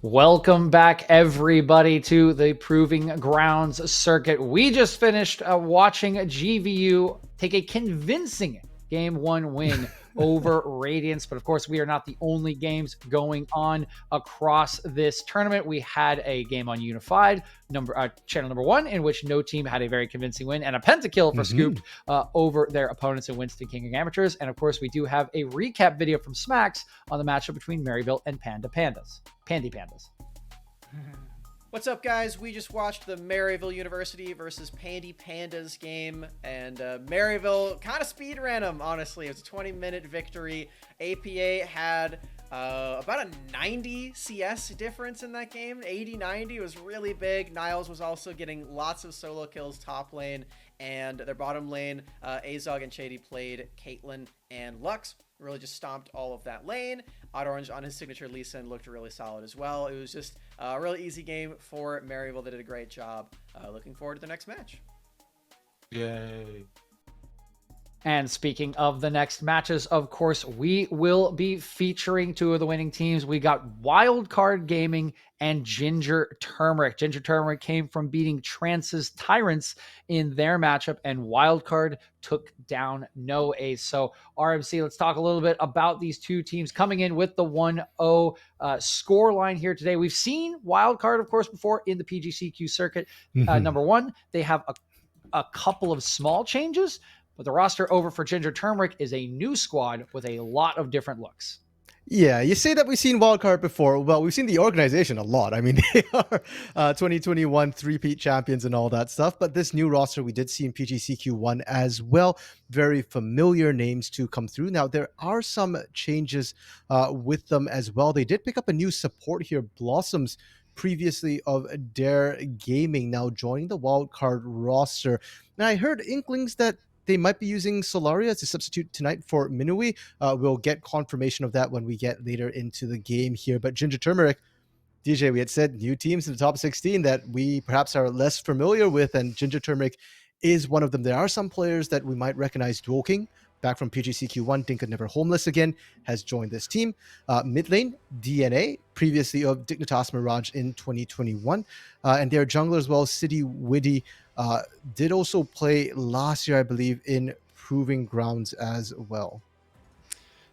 Welcome back, everybody, to the Proving Grounds circuit. We just finished watching GVU take a convincing Game 1 win over Radiance. But of course, we are not the only games going on across this tournament. We had a game on Unified, channel number 1, in which no team had a very convincing win, and a pentakill for Scooped over their opponents in Winston King of Amateurs. And of course, we do have a recap video from Smacks on the matchup between Maryville and Pandy Pandas. What's up, guys? We just watched the Maryville University versus Pandy Pandas game, and Maryville kind of speed ran them, honestly. It was a 20-minute victory. APA had about a 90 CS difference in that game. 80-90 was really big. Niles was also getting lots of solo kills top lane, and their bottom lane, Azog and Shady played Caitlyn and Lux. Really just stomped all of that lane. Odd Orange on his signature Lee Sin looked really solid as well. It was just a really easy game for Maryville. They did a great job. Looking forward to the next match. Yay. And speaking of the next matches, of course, we will be featuring two of the winning teams. We got Wildcard Gaming and Ginger Turmeric. Ginger Turmeric came from beating Trance's Tyrants in their matchup, and Wildcard took down No Ace. So RMC, let's talk a little bit about these two teams coming in with the 1-0 score line here today. We've seen Wildcard, of course, before in the PGCQ circuit. Number one, they have a couple of small changes, but the roster over for Ginger Turmeric is a new squad with a lot of different looks. Yeah, you say that we've seen Wildcard before. Well, we've seen the organization a lot. I mean, they are 2021 three-peat champions and all that stuff. But this new roster we did see in PGCQ1 as well. Very familiar names to come through. Now, there are some changes with them as well. They did pick up a new support here, Blossoms, previously of Dare Gaming, now joining the Wildcard roster. Now, I heard inklings that they might be using Solaria as a substitute tonight for Minui. We'll get confirmation of that when we get later into the game here. But Ginger Turmeric, DJ, we had said new teams in the top 16 that we perhaps are less familiar with, and Ginger Turmeric is one of them. There are some players that we might recognize. Dual King, back from PGCQ1, Dinka Never Homeless again, has joined this team. Mid lane, DNA, previously of Dignitas Mirage in 2021. And their jungler as well, City Widdy, did also play last year, I believe, in Proving Grounds as well.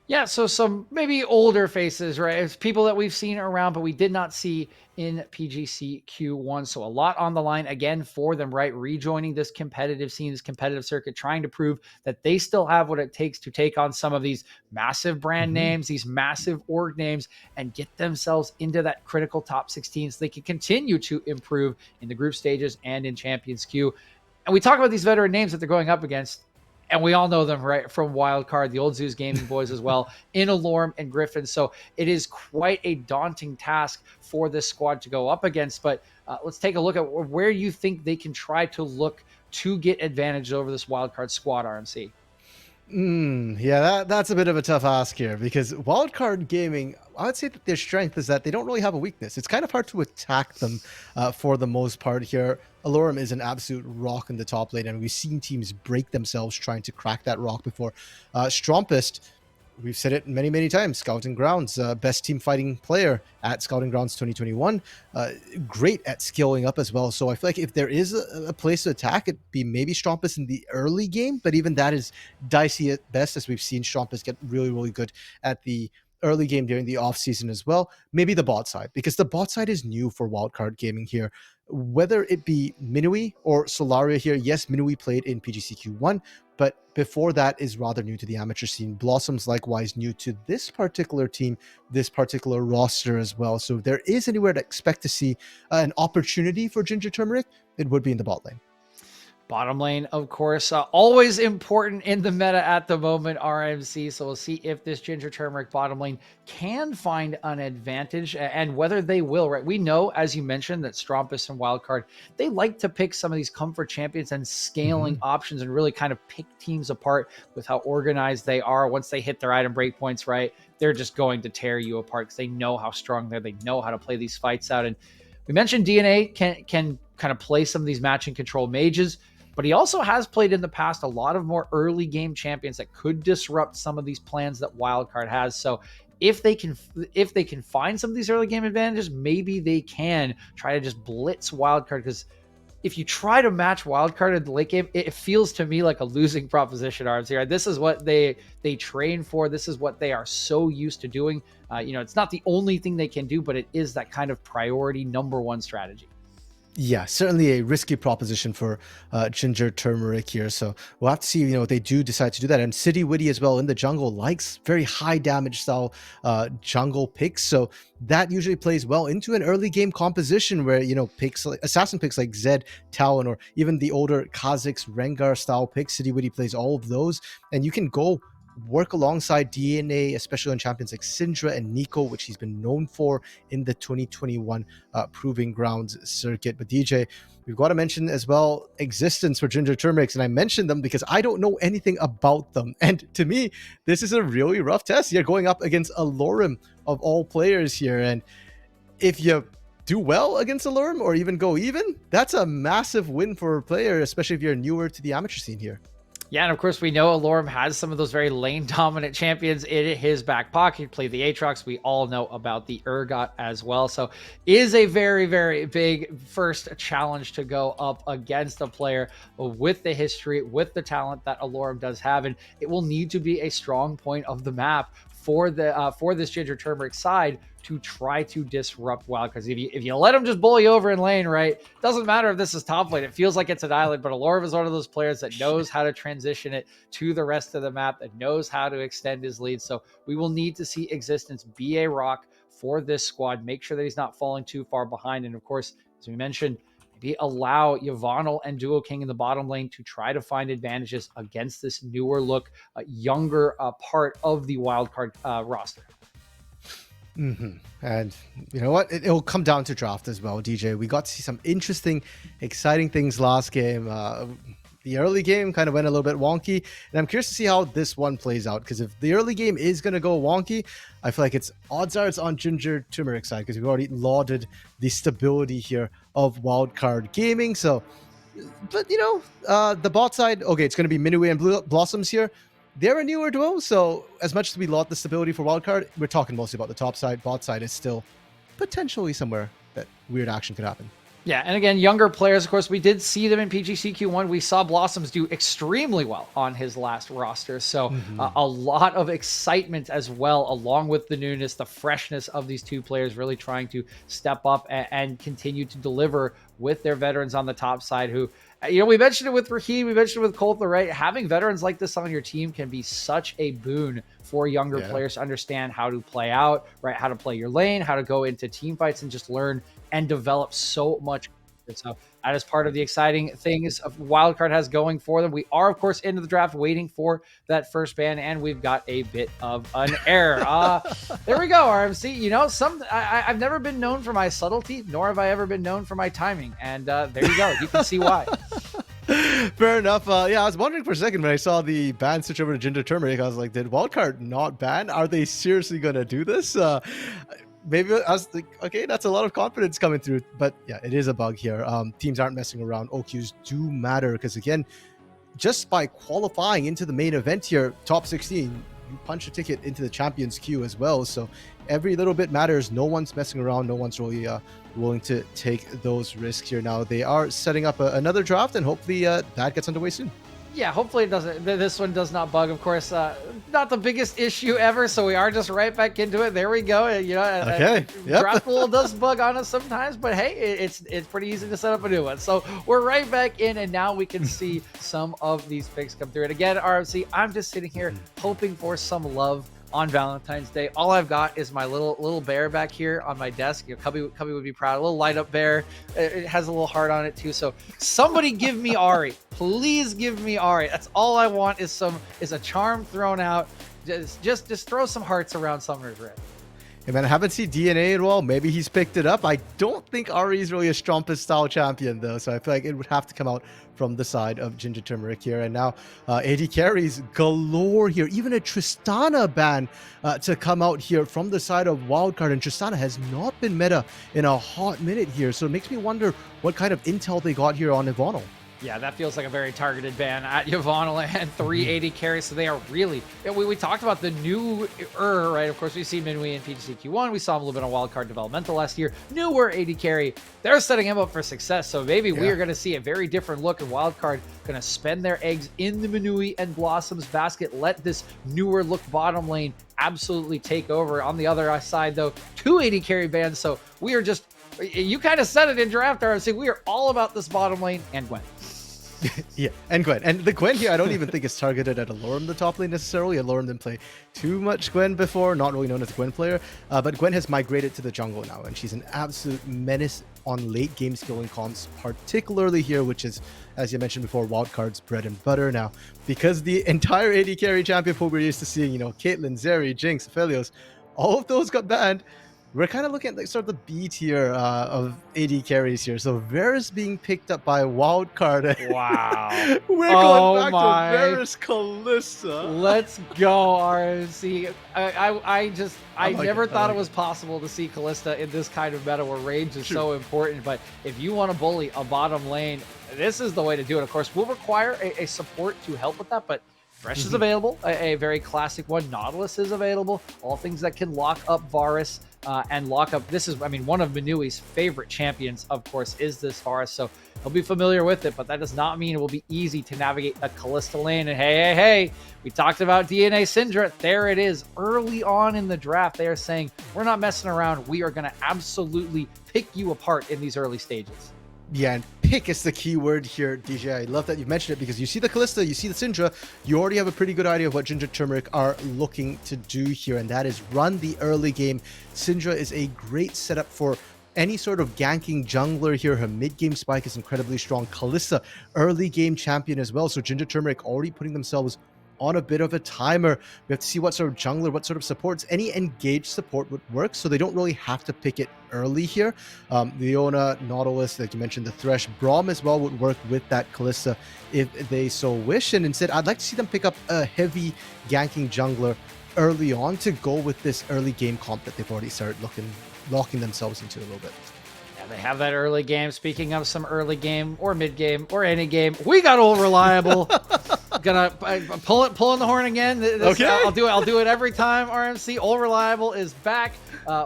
Yeah, so some maybe older faces, right? It's people that we've seen around, but we did not see in PGCQ1. So a lot on the line again for them, right? Rejoining this competitive scene, this competitive circuit, trying to prove that they still have what it takes to take on some of these massive brand names, these massive org names, and get themselves into that critical top 16 so they can continue to improve in the group stages and in Champions Queue. And we talk about these veteran names that they're going up against, and we all know them, right, from Wildcard, the old Zeus Gaming boys as well, in Alorm and Griffin. So it is quite a daunting task for this squad to go up against. But let's take a look at where you think they can try to look to get advantage over this Wildcard squad, RMC. Yeah, that's a bit of a tough ask here, because Wildcard Gaming, I would say that their strength is that they don't really have a weakness. It's kind of hard to attack them for the most part here. Alorm is an absolute rock in the top lane, and we've seen teams break themselves trying to crack that rock before. Strompist, we've said it many, many times, Scouting Grounds, best team fighting player at Scouting Grounds 2021. Great at scaling up as well. So I feel like if there is a place to attack, it'd be maybe Strompist in the early game, but even that is dicey at best, as we've seen Strompist get really, really good at the early game during the off season as well. Maybe the bot side, because the bot side is new for Wildcard Gaming here. Whether it be Minui or Solaria here, yes, Minui played in PGCQ1, but before that is rather new to the amateur scene. Blossoms likewise new to this particular team, this particular roster as well. So if there is anywhere to expect to see an opportunity for Ginger Turmeric, it would be in the bot lane. Bottom lane, of course, always important in the meta at the moment, RMC. So we'll see if this Ginger Turmeric bottom lane can find an advantage and whether they will, right? We know, as you mentioned, that Strompus and Wildcard, they like to pick some of these comfort champions and scaling options and really kind of pick teams apart with how organized they are. Once they hit their item breakpoints, right, they're just going to tear you apart because they know how strong they're. They know how to play these fights out. And we mentioned DNA can kind of play some of these match and control mages, but he also has played in the past a lot of more early game champions that could disrupt some of these plans that Wildcard has. So if they can find some of these early game advantages, maybe they can try to just blitz Wildcard, because if you try to match Wildcard in the late game, it feels to me like a losing proposition, Arms here. This is what they train for. This is what they are so used to doing. It's not the only thing they can do, but it is that kind of priority number one strategy. Yeah, certainly a risky proposition for Ginger Turmeric here. So we'll have to see, if they do decide to do that. And City Witty as well in the jungle likes very high damage style jungle picks. So that usually plays well into an early game composition where, picks like assassin picks like Zed, Talon, or even the older Kha'Zix, Rengar style picks. City Witty plays all of those. And you can go work alongside DNA, especially on champions like Syndra and Nico, which he's been known for in the 2021 Proving Grounds circuit. But DJ, we've got to mention as well existence for Ginger Turmerics, and I mentioned them because I don't know anything about them. And to me, this is a really rough test. You're going up against Alorim of all players here, and if you do well against Alorim or even go even, that's a massive win for a player, especially if you're newer to the amateur scene here. Yeah, and of course, we know Alorim has some of those very lane-dominant champions in his back pocket. Play the Aatrox. We all know about the Urgot as well. So is a very, very big first challenge to go up against a player with the history, with the talent that Alorim does have. And it will need to be a strong point of the map for this Ginger Turmeric side to try to disrupt Wild. Because if you let them just bully over in lane, right, doesn't matter if this is top lane. It feels like it's an island, but Alorim is one of those players that knows how to transition it to the rest of the map, that knows how to extend his lead. So we will need to see Existence be a rock for this squad. Make sure that he's not falling too far behind. And of course, as we mentioned, maybe allow Yvonne and Duo King in the bottom lane to try to find advantages against this newer look, younger part of the Wildcard roster. Mm-hmm. And you know what? It'll come down to draft as well, DJ. We got to see some interesting, exciting things last game. The early game kind of went a little bit wonky, and I'm curious to see how this one plays out, because if the early game is going to go wonky, I feel like odds are it's on Ginger Turmeric side, because we've already lauded the stability here of Wildcard Gaming. So, but the bot side, okay, it's going to be Minue and Blossoms here. They're a newer duo, so as much as we laud the stability for Wildcard, we're talking mostly about the top side. Bot side is still potentially somewhere that weird action could happen. Yeah, and again, younger players, of course, we did see them in PGC Q1. We saw Blossoms do extremely well on his last roster. So a lot of excitement as well, along with the newness, the freshness of these two players really trying to step up and continue to deliver with their veterans on the top side who, we mentioned it with Raheem, we mentioned it with Coulter, right? Having veterans like this on your team can be such a boon for younger players to understand how to play out, right? How to play your lane, how to go into team fights and just learn and develop so much. So that is part of the exciting things of Wildcard has going for them. We are, of course, into the draft waiting for that first ban, and we've got a bit of an error. There we go, RMC. I've never been known for my subtlety, nor have I ever been known for my timing. And there you go. You can see why. Fair enough. I was wondering for a second when I saw the ban switch over to Ginger Turmeric. I was like, did Wildcard not ban? Are they seriously going to do this? Maybe I was like, okay, that's a lot of confidence coming through. But yeah, it is a bug here. Teams aren't messing around. OQs do matter because, again, just by qualifying into the main event here, top 16, you punch a ticket into the champions queue as well. So every little bit matters. No one's messing around. No one's really willing to take those risks here. Now, they are setting up another draft, and hopefully that gets underway soon. Yeah, hopefully it doesn't. This one does not bug. Of course, not the biggest issue ever. So we are just right back into it. There we go. Okay. Yep. Draft pool does bug on us sometimes, but hey, it's pretty easy to set up a new one. So we're right back in, and now we can see some of these picks come through. And again, RMC, I'm just sitting here hoping for some love on Valentine's Day. All I've got is my little bear back here on my desk. Cubby would be proud. A little light up bear. It has a little heart on it too. So somebody give me Ari. Please give me Ari. That's all I want is a charm thrown out. Just throw some hearts around Summoner's Rift. Hey man, I haven't seen DNA at all. Maybe he's picked it up. I don't think Ari is really a Strumpus style champion though, so I feel like it would have to come out from the side of Ginger Turmeric here. And now AD carries galore here. Even a Tristana ban to come out here from the side of Wildcard. And Tristana has not been meta in a hot minute here, so it makes me wonder what kind of intel they got here on Ivano. Yeah, that feels like a very targeted ban at Yvonne and 380 carries. So they are really, we talked about the newer, right? Of course, we see Minwee in PGCQ1. We saw him a little bit on Wildcard Developmental last year. Newer 80 carry. They're setting him up for success. So maybe we are going to see a very different look, and Wildcard going to spend their eggs in the Minwee and Blossom's basket. Let this newer look bottom lane absolutely take over. On the other side, though, 280 carry bans. So we are just, you kind of said it in draft RMC. We are all about this bottom lane and Gwen. Yeah, and Gwen. And the Gwen here, I don't even think is targeted at Alorum, the top lane necessarily. Alorum didn't play too much Gwen before, not really known as a Gwen player. But Gwen has migrated to the jungle now, and she's an absolute menace on late game skilling comps, particularly here, which is, as you mentioned before, Wildcard's bread and butter now. Because the entire AD carry champion pool we're used to seeing, Caitlyn, Zeri, Jinx, Aphelios, all of those got banned. We're kind of looking at like sort of the B tier of AD carries here. So Varus being picked up by Wildcard. Wow. We're going back to Varus Kalista. Let's go, RMC. I never thought it was possible to see Kalista in this kind of meta where range is so important. But if you want to bully a bottom lane, this is the way to do it. Of course, we'll require a support to help with that, but Thresh is available, a very classic one. Nautilus is available. All things that can lock up Varus and lock up. This is, one of Minui's favorite champions, of course, is this Varus. So he'll be familiar with it, but that does not mean it will be easy to navigate a Kalista lane. And hey, we talked about DNA Syndra. There it is. Early on in the draft, they are saying, we're not messing around. We are going to absolutely pick you apart in these early stages. Yeah, and pick is the key word here, DJ. I love that you mentioned it because you see the Kalista, you see the Syndra, you already have a pretty good idea of what Ginger Turmeric are looking to do here, and that is run the early game. Syndra is a great setup for any sort of ganking jungler here. Her mid-game spike is incredibly strong. Kalista, early game champion as well. So Ginger Turmeric already putting themselves on a bit of a timer. We have to see what sort of jungler, what sort of supports. Any engaged support would work, so they don't really have to pick it early here. Leona, Nautilus, like you mentioned, the Thresh, Braum as well would work with that Kalista if they so wish. And instead, I'd like to see them pick up a heavy ganking jungler early on to go with this early game comp that they've already started locking themselves into a little bit. They have that early game. Speaking of some early game or mid game or any game, we got Old Reliable. Gonna pulling the horn again. Okay. I'll do it every time. RMC Old Reliable is back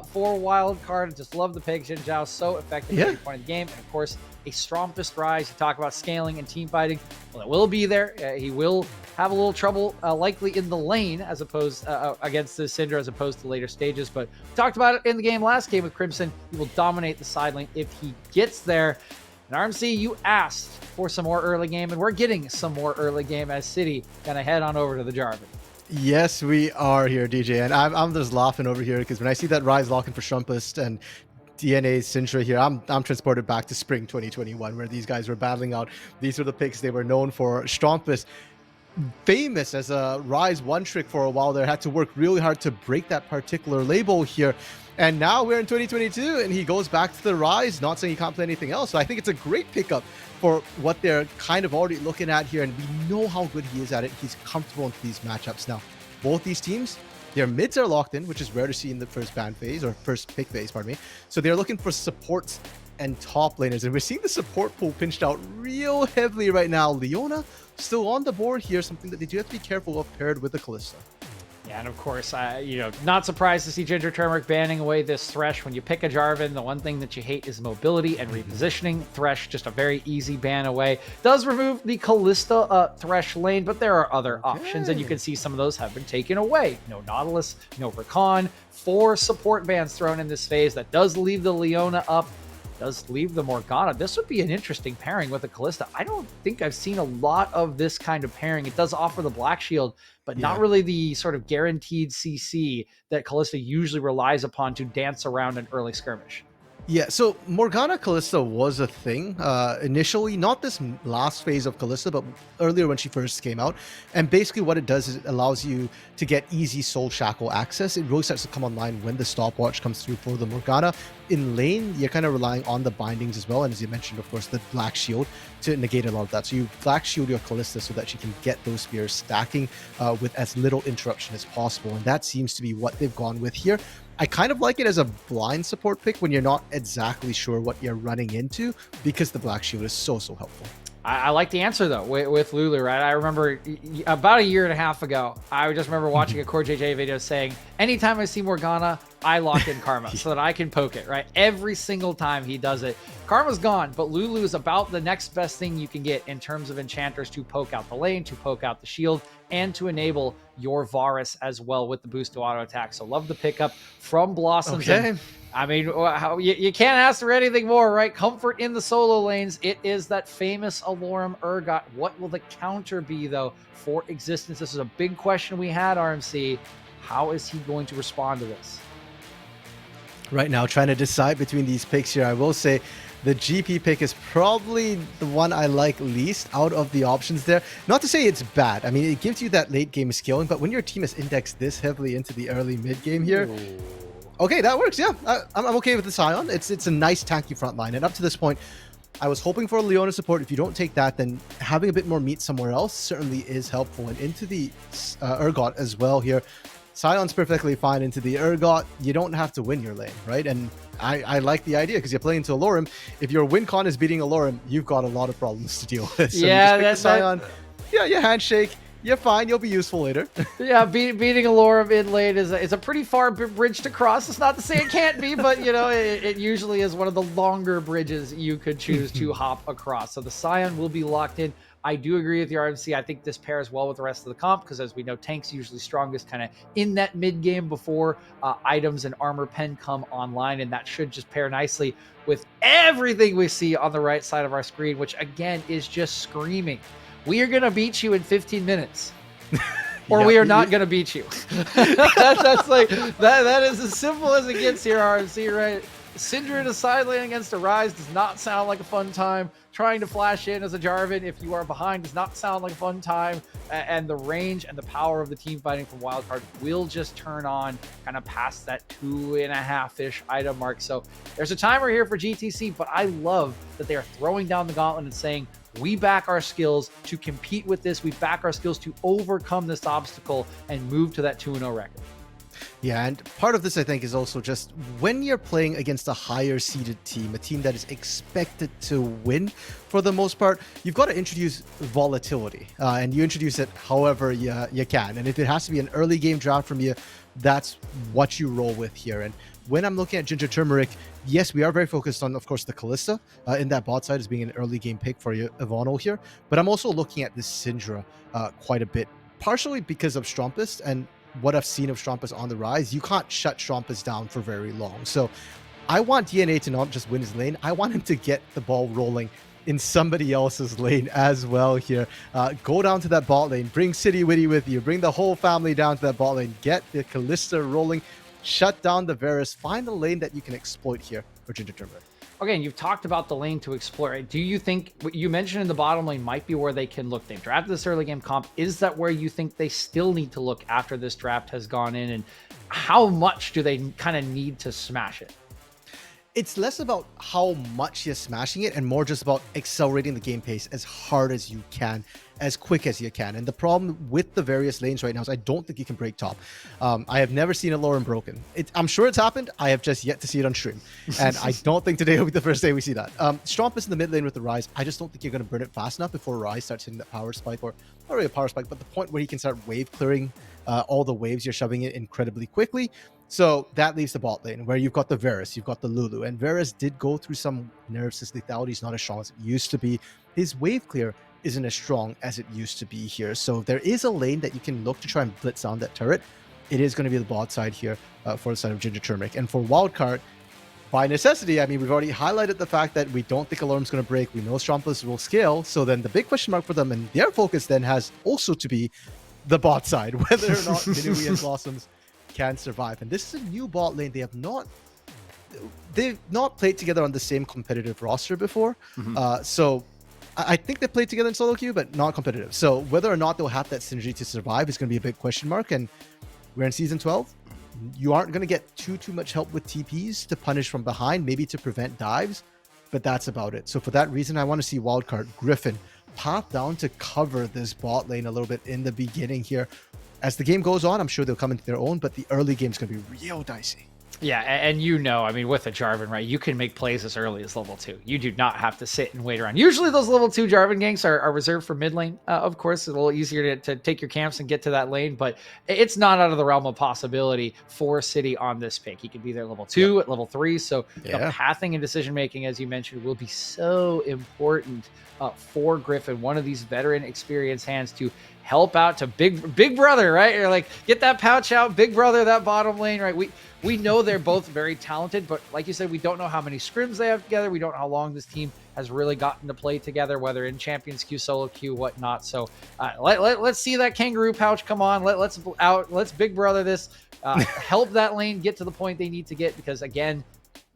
for Wildcard. Just love the pig. Xin Zhao so effective at every point of the game, and of course a Strongest Rise. You talk about scaling and team fighting. Well, it will be there. He will have a little trouble likely in the lane as opposed against the Syndra as opposed to later stages. But we talked about it in the game last game with Crimson. He will dominate the side lane if he gets there. And RMC, you asked for some more early game, and we're getting some more early game as City gonna head on over to the Jarvan. Yes, we are here, DJ, and I'm just laughing over here because when I see that Rise locking for Strumpist and DNA Syndra here, I'm transported back to spring 2021 where these guys were battling out. These were the picks they were known for. Strumpist, famous as a Rise one trick for a while there, had to work really hard to break that particular label here. And now we're in 2022 and he goes back to the Rise, not saying he can't play anything else. So I think it's a great pickup for what they're kind of already looking at here. And we know how good he is at it. He's comfortable in these matchups. Now, both these teams, their mids are locked in, which is rare to see in the first ban phase or first pick phase, pardon me. So they're looking for supports and top laners. And we're seeing the support pool pinched out real heavily right now. Leona still on the board here, something that they do have to be careful of paired with the Kalista. Yeah, and of course, not surprised to see Ginger Turmeric banning away this Thresh. When you pick a Jarvan, the one thing that you hate is mobility and repositioning. Thresh, just a very easy ban away. Does remove the Kalista Thresh lane, but there are other options, and you can see some of those have been taken away. No Nautilus, no Rakan. 4 support bans thrown in this phase. That does leave the Leona up. Does leave the Morgana. This would be an interesting pairing with the Kalista. I don't think I've seen a lot of this kind of pairing. It does offer the Black Shield, but not really the sort of guaranteed CC that Kalista usually relies upon to dance around an early skirmish. Yeah, so Morgana Kalista was a thing initially, not this last phase of Kalista, but earlier when she first came out. And basically what it does is it allows you to get easy Soul Shackle access. It really starts to come online when the stopwatch comes through for the Morgana. In lane, you're kind of relying on the bindings as well. And as you mentioned, of course, the Black Shield to negate a lot of that. So you Black Shield your Kalista so that she can get those spears stacking with as little interruption as possible. And that seems to be what they've gone with here. I kind of like it as a blind support pick when you're not exactly sure what you're running into because the Black Shield is so helpful. I like the answer though with Lulu, right? I remember about a year and a half ago, I just remember watching a Core JJ video saying, anytime I see Morgana, I lock in Karma so that I can poke it, right? Every single time he does it. Karma's gone, but Lulu is about the next best thing you can get in terms of enchanters to poke out the lane, to poke out the shield, and to enable your Varus as well with the boost to auto attack. So love the pickup from Blossoms. Okay. And, I mean, you can't ask for anything more, right? Comfort in the solo lanes. It is that famous Alorum Urgot. What will the counter be, though, for Existence? This is a big question we had, RMC. How is he going to respond to this? Right now, trying to decide between these picks here, I will say the GP pick is probably the one I like least out of the options there. Not to say it's bad. I mean, it gives you that late game scaling, but when your team is indexed this heavily into the early mid game here, okay, that works. Yeah, I'm okay with the Scion. It's a nice tanky front line, and up to this point, I was hoping for a Leona support. If you don't take that, then having a bit more meat somewhere else certainly is helpful. And into the Urgot as well here. Scion's perfectly fine into the Urgot. You don't have to win your lane, right? And I like the idea because you're playing to Alorum. If your win con is beating Alorum, you've got a lot of problems to deal with. So yeah, that's Scion. Yeah, your handshake. You're fine. You'll be useful later. Yeah, beating Alorum in lane is a pretty far bridge to cross. It's not to say it can't be, but you know, it usually is one of the longer bridges you could choose to hop across. So the Scion will be locked in. I do agree with the RMC. I think this pairs well with the rest of the comp because, as we know, tank's usually strongest kind of in that mid game before items and armor pen come online, and that should just pair nicely with everything we see on the right side of our screen, which again is just screaming, we are going to beat you in 15 minutes. Or we are not going to beat you. That's like that is as simple as it gets here, RMC, right? Syndra in a side lane against a Ryze does not sound like a fun time. Trying to flash in as a Jarvan if you are behind does not sound like a fun time. And the range and the power of the team fighting from Wildcard will just turn on kind of past that 2.5-ish item mark. So there's a timer here for GTC, but I love that they are throwing down the gauntlet and saying, we back our skills to compete with this. We back our skills to overcome this obstacle and move to that 2-0 record. Yeah, and part of this, I think, is also just when you're playing against a higher seeded team, a team that is expected to win for the most part, you've got to introduce volatility, and you introduce it however you can. And if it has to be an early game draft from you, that's what you roll with here. And when I'm looking at Ginger Turmeric, yes, we are very focused on, of course, the Kalista in that bot side as being an early game pick for you, Ivano here. But I'm also looking at this Syndra quite a bit, partially because of Strumpus and what I've seen of Strumpus on the rise. You can't shut Strumpus down for very long. So I want DNA to not just win his lane. I want him to get the ball rolling in somebody else's lane as well here. Go down to that bot lane, bring City Witty with you, bring the whole family down to that bot lane, get the Kalista rolling, shut down the Varus, find a lane that you can exploit here for Ginger Turmeric. Okay, and you've talked about the lane to explore. Right? Do you think what you mentioned in the bottom lane might be where they can look? They've drafted this early game comp. Is that where you think they still need to look after this draft has gone in? And how much do they kind of need to smash it? It's less about how much you're smashing it and more just about accelerating the game pace as hard as you can, as quick as you can. And the problem with the various lanes right now is I don't think you can break top. I have never seen a Lauren broken. I'm sure it's happened. I have just yet to see it on stream. And I don't think today will be the first day we see that. Strumpus in the mid lane with the Ryze. I just don't think you're going to burn it fast enough before Ryze starts hitting that power spike, or not really a power spike, but the point where he can start wave clearing all the waves you're shoving it incredibly quickly. So that leaves the bot lane where you've got the Varus, you've got the Lulu, and Varus did go through some nerfs. His lethality is not as strong as it used to be. His wave clear isn't as strong as it used to be here. So there is a lane that you can look to try and blitz on that turret. It is going to be the bot side here for the side of Ginger Turmeric. And for Wildcard, by necessity, I mean, we've already highlighted the fact that we don't think Alarm's going to break. We know Strumpus will scale. So then the big question mark for them and their focus then has also to be the bot side, whether or not Minui and Blossoms can survive. And this is a new bot lane. They've not played together on the same competitive roster before. So I think they played together in solo queue, but not competitive. So whether or not they'll have that synergy to survive is going to be a big question mark. And we're in season 12. You aren't going to get too much help with TPs to punish from behind, maybe to prevent dives, but that's about it. So for that reason, I want to see Wildcard Griffin path down to cover this bot lane a little bit in the beginning here. As the game goes on, I'm sure they'll come into their own, but the early game is going to be real dicey. Yeah, and you know, I mean, with a Jarvan, right, you can make plays as early as level 2. You do not have to sit and wait around. Usually those level 2 Jarvan ganks are reserved for mid lane. Of course, it's a little easier to take your camps and get to that lane, but it's not out of the realm of possibility for City on this pick. He could be there level 2, at level 3, so the pathing and decision-making, as you mentioned, will be so important for Griffin, one of these veteran experienced hands to help out to big brother, right? You're like, get that pouch out, big brother, that bottom lane, right? We know they're both very talented, but like you said, we don't know how many scrims they have together. We don't know how long this team has really gotten to play together, whether in Champions Queue, solo queue, whatnot. So let's see that kangaroo pouch come on. Let's big brother this, help that lane get to the point they need to get, because again,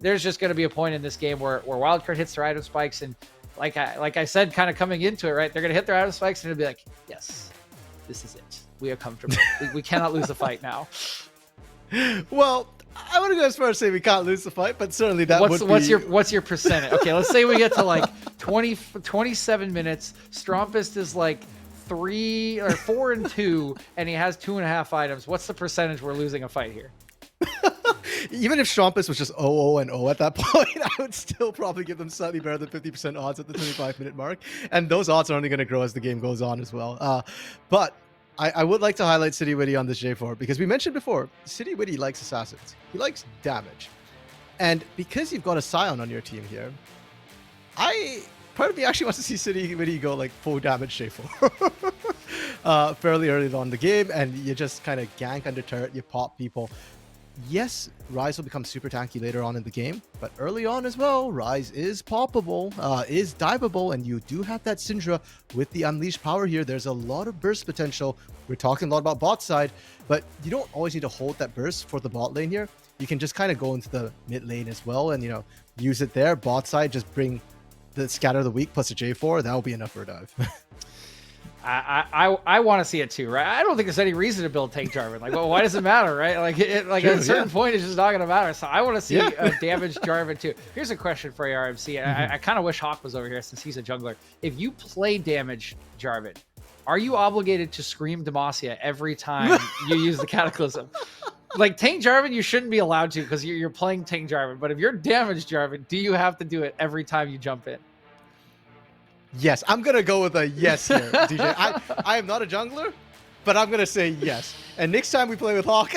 there's just going to be a point in this game where Wildcard hits their item spikes, and like I said, kind of coming into it, right? They're going to hit their item spikes and it'll be like, yes, this is it. We are comfortable. we cannot lose the fight now. Well, I want to go as far as say we can't lose the fight, but certainly that what's your percentage? Okay, let's say we get to like 27 minutes. Strompist is like 4 and 2, and he has 2.5 items. What's the percentage we're losing a fight here? Even if Strumpus was just 0-0-0 at that point, I would still probably give them slightly better than 50% odds at the 25-minute mark. And those odds are only going to grow as the game goes on as well. But I would like to highlight City Witty on this J4, because we mentioned before, City Witty likes assassins. He likes damage. And because you've got a Scion on your team here, part of me actually wants to see City Witty go like full damage J4 fairly early on in the game, and you just kind of gank under turret, you pop people. Yes, Ryze will become super tanky later on in the game, but early on as well, Ryze is poppable, is diveable, and you do have that Syndra with the unleashed power here. There's a lot of burst potential. We're talking a lot about bot side, but you don't always need to hold that burst for the bot lane here. You can just kind of go into the mid lane as well and, use it there. Bot side, just bring the Scatter of the Weak plus a J4. That will be enough for a dive. I want to see it too, right? I don't think there's any reason to build tank Jarvan. Like, well, why does it matter, right? Like, at a certain point, it's just not going to matter. So I want to see a damaged Jarvan too. Here's a question for you, RMC. I kind of wish Hawk was over here since he's a jungler. If you play damaged Jarvan, are you obligated to scream Demacia every time you use the Cataclysm? Like, tank Jarvan, you shouldn't be allowed to because you're playing tank Jarvan. But if you're damaged Jarvan, do you have to do it every time you jump in? Yes, I'm going to go with a yes here, DJ. I am not a jungler, but I'm going to say yes. And next time we play with Hawk,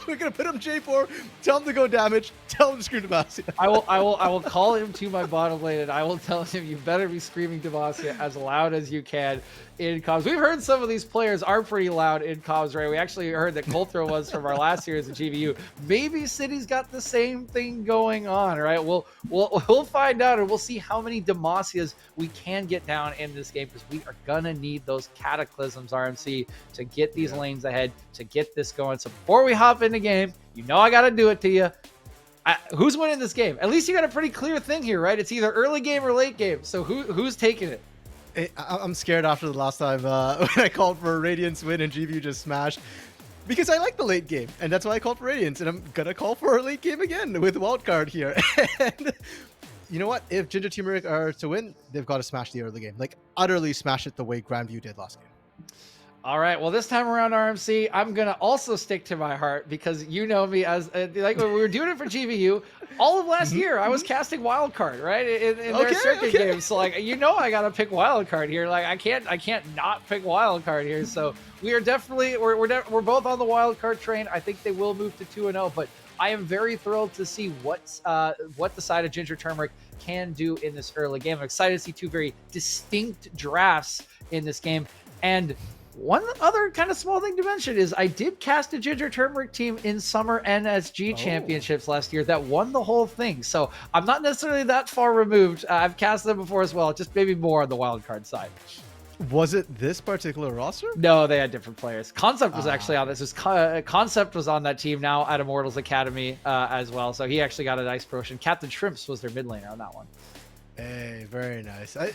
we're going to put him J4, tell him to go damage, tell him to scream Demacia. I will call him to my bottom lane, and I will tell him you better be screaming Demacia as loud as you can in comms. We've heard some of these players are pretty loud in comms, right? We actually heard that Colthrow was from our last series of GVU. Maybe City's got the same thing going on, right? We'll find out, and we'll see how many Demacias we can get down in this game, because we are gonna need those Cataclysms, RMC, to get these lanes ahead, to get this going. So before we hop in the game, I got to do it to you. Who's winning this game? At least you got a pretty clear thing here, right? It's either early game or late game. So who's taking it? I'm scared after the last time when I called for a Radiance win and GVU just smashed, because I like the late game, and that's why I called for Radiance, and I'm gonna call for a late game again with Wildcard here. And you know what? If Ginger Turmeric are to win, they've got to smash the early game, like utterly smash it the way Grandview did last game. All right. Well, this time around, RMC, I'm going to also stick to my heart, because you know me as like when we were doing it for GVU all of last year, I was casting Wildcard, right? In their circuit games. So like, I got to pick Wildcard here. Like I can't not pick Wildcard here. So we are definitely, we're both on the Wildcard train. I think they will move to 2-0, but I am very thrilled to see what the side of Ginger Turmeric can do in this early game. I'm excited to see two very distinct drafts in this game. And one other kind of small thing to mention is I did cast a Ginger Turmeric team in Summer NSG Championships last year that won the whole thing. So I'm not necessarily that far removed. I've cast them before as well, just maybe more on the wildcard side. Was it this particular roster? No, they had different players. Concept was actually on this. Concept was on that team now at Immortals Academy as well. So he actually got a nice promotion. Captain Shrimps was their mid laner on that one. Hey, very nice. I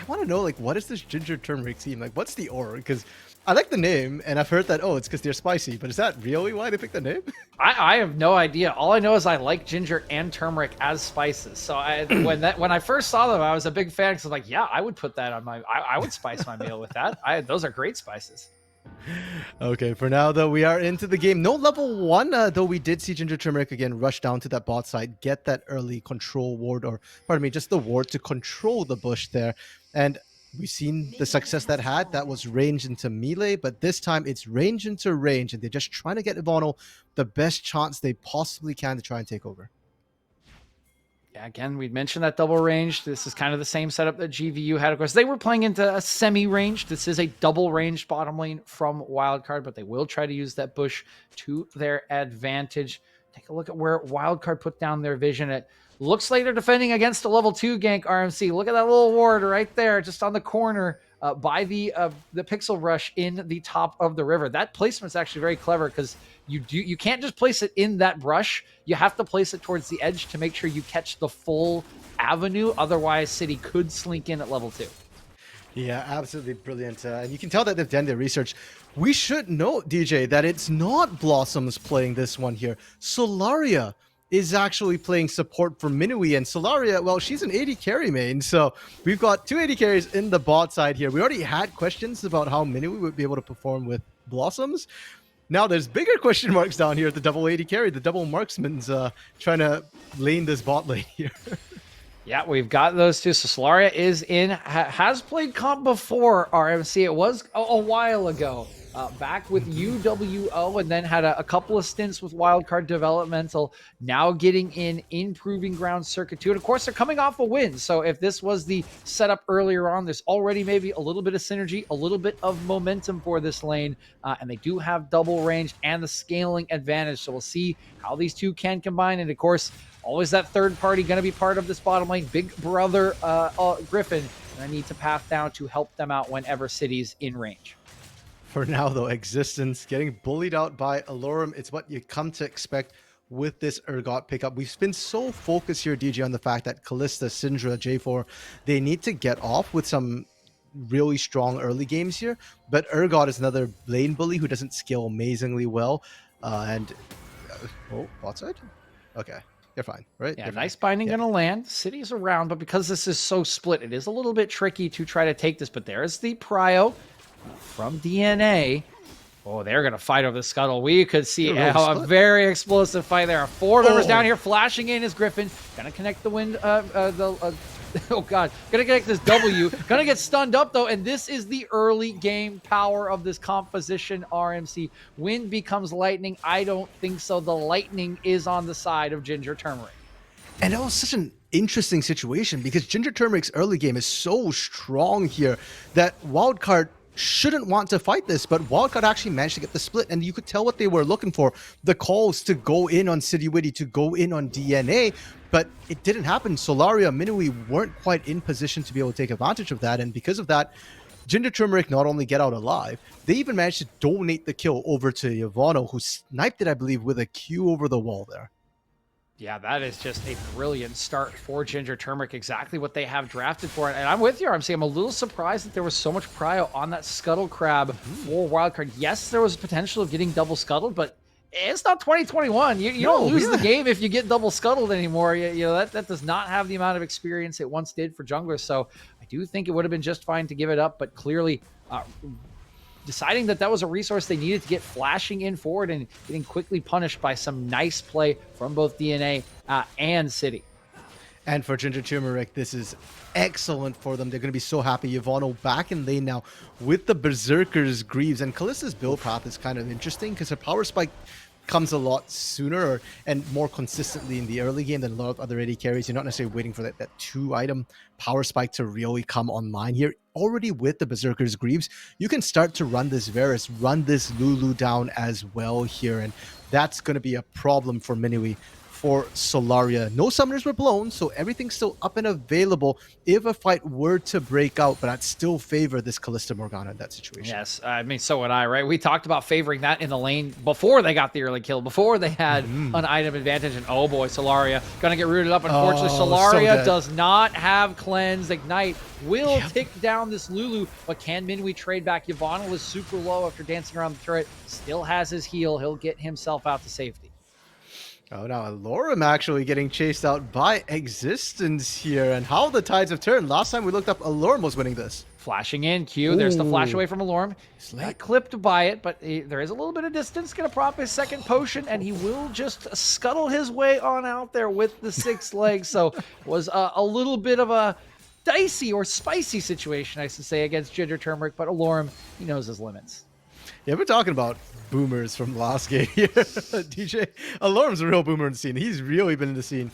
want to know, like, what is this Ginger Turmeric team? Like, what's the aura? Because I like the name, and I've heard that, it's because they're spicy. But is that really why they picked the name? I have no idea. All I know is I like ginger and turmeric as spices. So when I first saw them, I was a big fan, because I'm like, yeah, I would put that on I would spice my meal with that. Those are great spices. Okay, for now, though, we are into the game. No level 1, though we did see Ginger Turmeric again rush down to that bot side, get that early control ward, or pardon me, just the ward to control the bush there. And we've seen the success that had. That was range into melee, but this time it's range into range, and they're just trying to get Ivano the best chance they possibly can to try and take over. Yeah, again, we'd mentioned that double range. This is kind of the same setup that GVU had. Of course, they were playing into a semi-range. This is a double range bottom lane from Wildcard, but they will try to use that bush to their advantage. Take a look at where Wildcard put down their vision. It looks like they're defending against a level 2 gank RMC. Look at that little ward right there, just on the corner by the Pixel Rush in the top of the river. That placement's actually very clever because you can't just place it in that brush. You have to place it towards the edge to make sure you catch the full avenue. Otherwise, City could slink in at level 2. Yeah, absolutely brilliant. And you can tell that they've done their research. We should note, DJ, that it's not Blossoms playing this one here. Solaria is actually playing support for Minui, and Solaria, well, she's an AD carry main, so we've got 2 AD carries in the bot side here. We already had questions about how Minui would be able to perform with Blossoms. Now there's bigger question marks down here at the double AD carry. The double marksman's trying to lane this bot lane here. Yeah, we've got those two. So Solaria is in, has played comp before RMC. It was a while ago, back with UWO, and then had a couple of stints with Wildcard Developmental. Now getting in Proving Ground Circuit 2. And of course, they're coming off a win. So if this was the setup earlier on, there's already maybe a little bit of synergy, a little bit of momentum for this lane. And they do have double range and the scaling advantage. So we'll see how these two can combine. And of course, always that third party going to be part of this bottom lane. Big brother Griffin, and I need to path down to help them out whenever City's in range. For now, though, Existence getting bullied out by Alorum. It's what you come to expect with this Urgot pickup. We've been so focused here, DJ, on the fact that Kalista, Syndra, J4, they need to get off with some really strong early games here. But Urgot is another lane bully who doesn't scale amazingly well. Oh, bot side? Okay. You're fine, right? Yeah, You're nice fine. binding going to land. City's around, but because this is so split, it is a little bit tricky to try to take this. But there's the prio from DNA. Oh, they're going to fight over the scuttle. We could see a very explosive fight there. 4 members down here flashing in as Griffin. Going to connect the wind. Oh, God. Going to connect this W. Going to get stunned up, though. And this is the early game power of this composition, RMC. Wind becomes lightning. I don't think so. The lightning is on the side of Ginger Turmeric. And that was such an interesting situation because Ginger Turmeric's early game is so strong here that Wildcard shouldn't want to fight this, but Wildcard actually managed to get the split, and you could tell what they were looking for. The calls to go in on City Witty, to go in on DNA, but it didn't happen. Solaria, Minui weren't quite in position to be able to take advantage of that, and because of that, Ginger Turmeric not only get out alive, they even managed to donate the kill over to Ivano, who sniped it, I believe, with a Q over the wall there. Yeah, that is just a brilliant start for Ginger Turmeric, exactly what they have drafted for it. And I'm with you, I'm a little surprised that there was so much prio on that Scuttle Crab for Wildcard. Yes, there was potential of getting double scuttled, but it's not 2021. You don't lose the game if you get double scuttled anymore. You know, that does not have the amount of experience it once did for junglers. So I do think it would have been just fine to give it up, but clearly deciding that was a resource they needed to get flashing in forward and getting quickly punished by some nice play from both DNA and City. And for Ginger Turmeric, this is excellent for them. They're going to be so happy. Ivano back in lane now with the Berserker's Greaves. And Kalista's build path is kind of interesting because her power spike comes a lot sooner and more consistently in the early game than a lot of other AD carries. You're not necessarily waiting for that 2-item power spike to really come online here. Already with the Berserker's Greaves, you can start to run this Varus, run this Lulu down as well here, and that's going to be a problem for Minui. For Solaria, no summoners were blown, so everything's still up and available if a fight were to break out, but I'd still favor this Kalista Morgana in that situation. Yes, I mean, so would I, right? We talked about favoring that in the lane before they got the early kill, before they had an item advantage, and oh boy, Solaria gonna get rooted up. Unfortunately, Solaria does not have Cleanse. Ignite will tick down this Lulu, but can Minui trade back? Yvonne was super low after dancing around the turret, still has his heal. He'll get himself out to safety. Oh, now Alorum actually getting chased out by Existence here, and how the tides have turned. Last time we looked up, Alorum was winning this. Flashing in, Q. There's the flash Ooh. away from Alorm. Got clipped by it, but there is a little bit of distance. Gonna prop his second potion, and he will just scuttle his way on out there with the 6 legs. So was a little bit of a dicey or spicy situation, I should say, against Ginger Turmeric, but Alorm, he knows his limits. Yeah, we're talking about boomers from last game here. DJ Alorm's a real boomer in the scene. He's really been in the scene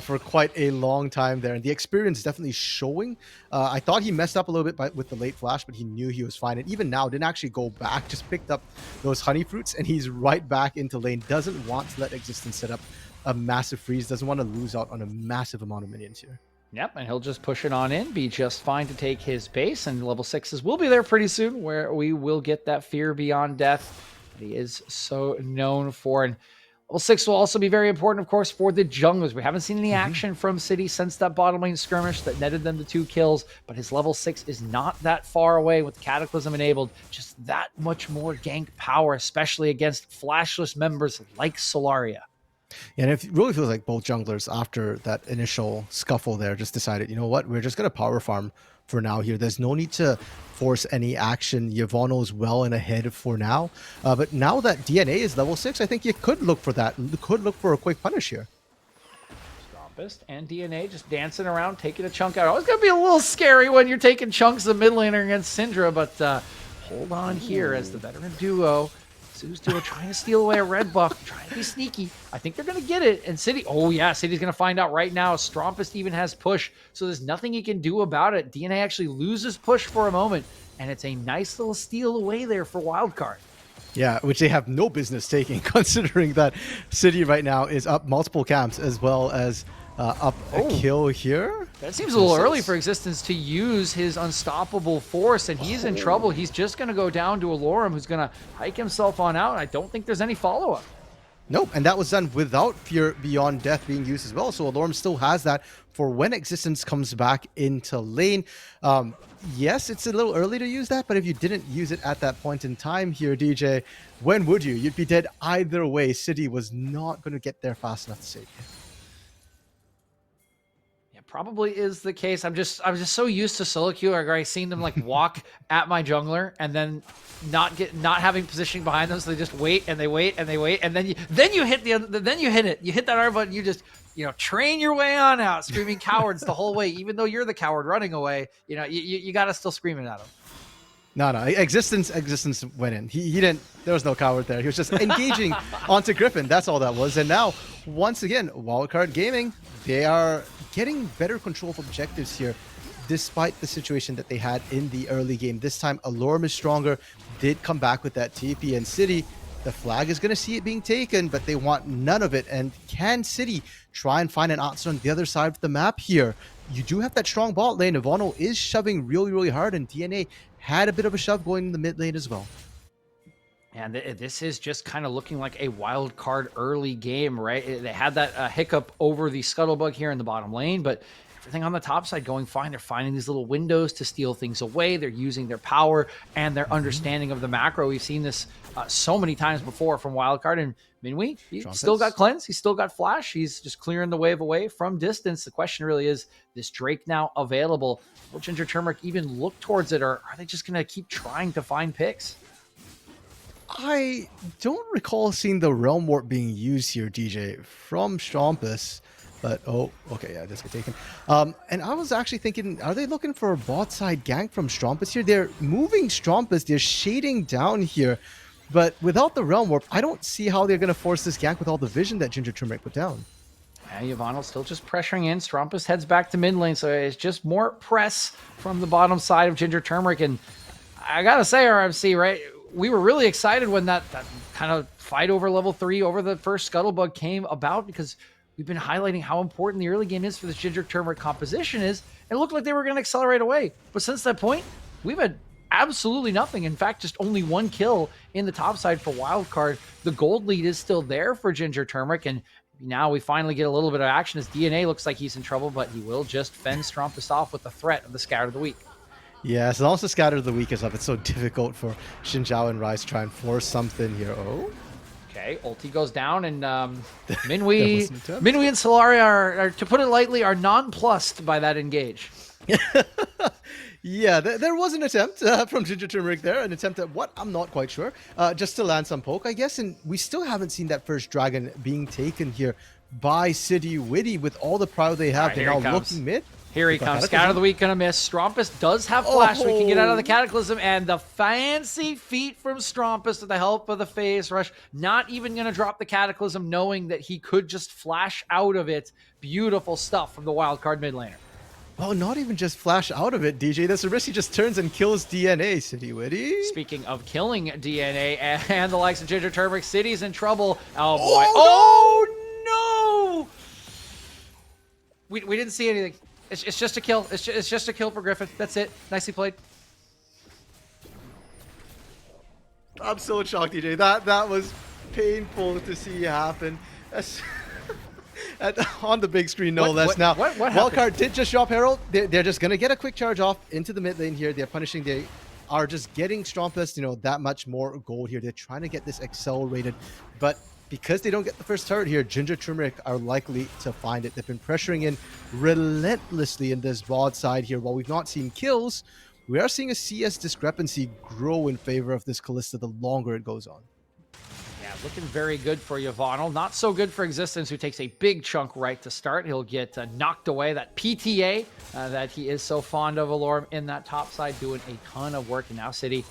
for quite a long time there, and the experience is definitely showing. I thought he messed up a little bit with the late flash, but he knew he was fine, and even now didn't actually go back, just picked up those honey fruits, and he's right back into lane. Doesn't want to let Existence set up a massive freeze, doesn't want to lose out on a massive amount of minions here. Yep, and he'll just push it on in, be just fine to take his base, and level 6s will be there pretty soon, where we will get that fear beyond death that he is so known for. And level 6 will also be very important, of course, for the junglers. We haven't seen any action from City since that bottom lane skirmish that netted them the 2 kills, but his level 6 is not that far away with Cataclysm enabled. Just that much more gank power, especially against flashless members like Solaria. And it really feels like both junglers, after that initial scuffle there, just decided, you know what, we're just going to power farm for now here. There's no need to force any action. Yvonne's well and ahead for now. But now that DNA is level 6, I think you could look for that. You could look for a quick punish here. Stompist and DNA just dancing around, taking a chunk out. Always going to be a little scary when you're taking chunks of mid laner against Syndra, but hold on here as the veteran duo. Zeus duo trying to steal away a red buff, trying to be sneaky. I think they're going to get it. And City, oh yeah, City's going to find out right now. Strompist even has push, so there's nothing he can do about it. DNA actually loses push for a moment, and it's a nice little steal away there for Wildcard. Yeah, which they have no business taking, considering that City right now is up multiple camps as well as up a kill here. That seems a little early for Existence to use his unstoppable force, and he's in trouble. He's just going to go down to Alorm, who's going to hike himself on out. I don't think there's any follow-up. Nope, and that was done without Fear Beyond Death being used as well, so Alorm still has that for when Existence comes back into lane. Yes, it's a little early to use that, but if you didn't use it at that point in time here, DJ, when would you? You'd be dead either way. City was not going to get there fast enough to save you. Probably is the case. I was just so used to solo queue. I've seen them like walk at my jungler and then not having positioning behind them, so they just wait and they wait and they wait, and then you hit you hit that R button. You just train your way on out, screaming cowards the whole way, even though you're the coward running away. You got to still scream it at them. No, Existence went in. He didn't. There was no coward there. He was just engaging onto Griffin. That's all that was. And now, once again, Wildcard Gaming, they are getting better control of objectives here, despite the situation that they had in the early game. This time, Alorm is stronger. Did come back with that TP, and City, the flag is going to see it being taken, but they want none of it. And can City try and find an answer on the other side of the map here? You do have that strong bot lane. Ivano is shoving really, really hard, and DNA had a bit of a shove going in the mid lane as well. And this is just kind of looking like a wild card early game, right? They had that hiccup over the scuttlebug here in the bottom lane, but everything on the top side going fine. They're finding these little windows to steal things away. They're using their power and their understanding of the macro. We've seen this so many times before from Wildcard. And Minwee, he's still got cleanse. He's still got flash. He's just clearing the wave away from distance. The question really is, this Drake now available? Will Ginger Turmeric even look towards it, or are they just going to keep trying to find picks? I don't recall seeing the Realm Warp being used here, DJ, from Strompus. But, oh, okay, yeah, this got taken. And I was actually thinking, are they looking for a bot side gank from Strompus here? They're moving Strompus, they're shading down here. But without the Realm Warp, I don't see how they're going to force this gank with all the vision that Ginger Turmeric put down. Yvonne's still just pressuring in. Strompus heads back to mid lane, so it's just more press from the bottom side of Ginger Turmeric. And I gotta say, RMC, right? We were really excited when that kind of fight over level 3 over the first Scuttlebug came about, because we've been highlighting how important the early game is for this Ginger Turmeric composition is. It looked like they were going to accelerate away. But since that point, we've had absolutely nothing. In fact, just only one kill in the top side for Wildcard. The gold lead is still there for Ginger Turmeric, and now we finally get a little bit of action as DNA looks like he's in trouble, but he will just fend Strompus off with the threat of the Scout of the Week. Yeah, as long as the Scatter of the Week is up, it's so difficult for Xin Zhao and Rise to try and force something here. Oh. Okay, ulti goes down, and Minwee and Solaria are, to put it lightly, are nonplussed by that engage. Yeah, there was an attempt from Ginger Turmeric there, an attempt at what? I'm not quite sure. Just to land some poke, I guess, and we still haven't seen that first dragon being taken here by City Witty with all the prowess they have. Alright, They're here now he comes. looking mid. Here he Got comes. Cataclysm. Scout of the week gonna miss. Strompus does have flash. We can get out of the Oh. Cataclysm, and the fancy feat from Strompus with the help of the phase rush. Not even gonna drop the Cataclysm, knowing that he could just flash out of it. Beautiful stuff from the Wildcard mid laner. Oh, not even just flash out of it, DJ. The Cerisi just turns and kills DNA, City Witty. Speaking of killing DNA and the likes of Ginger Turmeric, City's in trouble. Oh boy. Oh, Oh, no! We didn't see anything. It's just a kill. It's just a kill for Griffin. That's it. Nicely played. I'm so shocked, DJ. That was painful to see happen. On the big screen, no less. Now, what happened? Wildcard did just drop Herald. They're just going to get a quick charge off into the mid lane here. They're punishing. They are just getting Strompus, that much more gold here. They're trying to get this accelerated. But because they don't get the first turret here, Ginger Turmeric are likely to find it. They've been pressuring in relentlessly in this broadside here. While we've not seen kills, we are seeing a CS discrepancy grow in favor of this Kalista the longer it goes on. Yeah, looking very good for Yvonne. Not so good for Existence, who takes a big chunk right to start. He'll get knocked away. That PTA that he is so fond of, Alorum, in that top side, doing a ton of work. And now City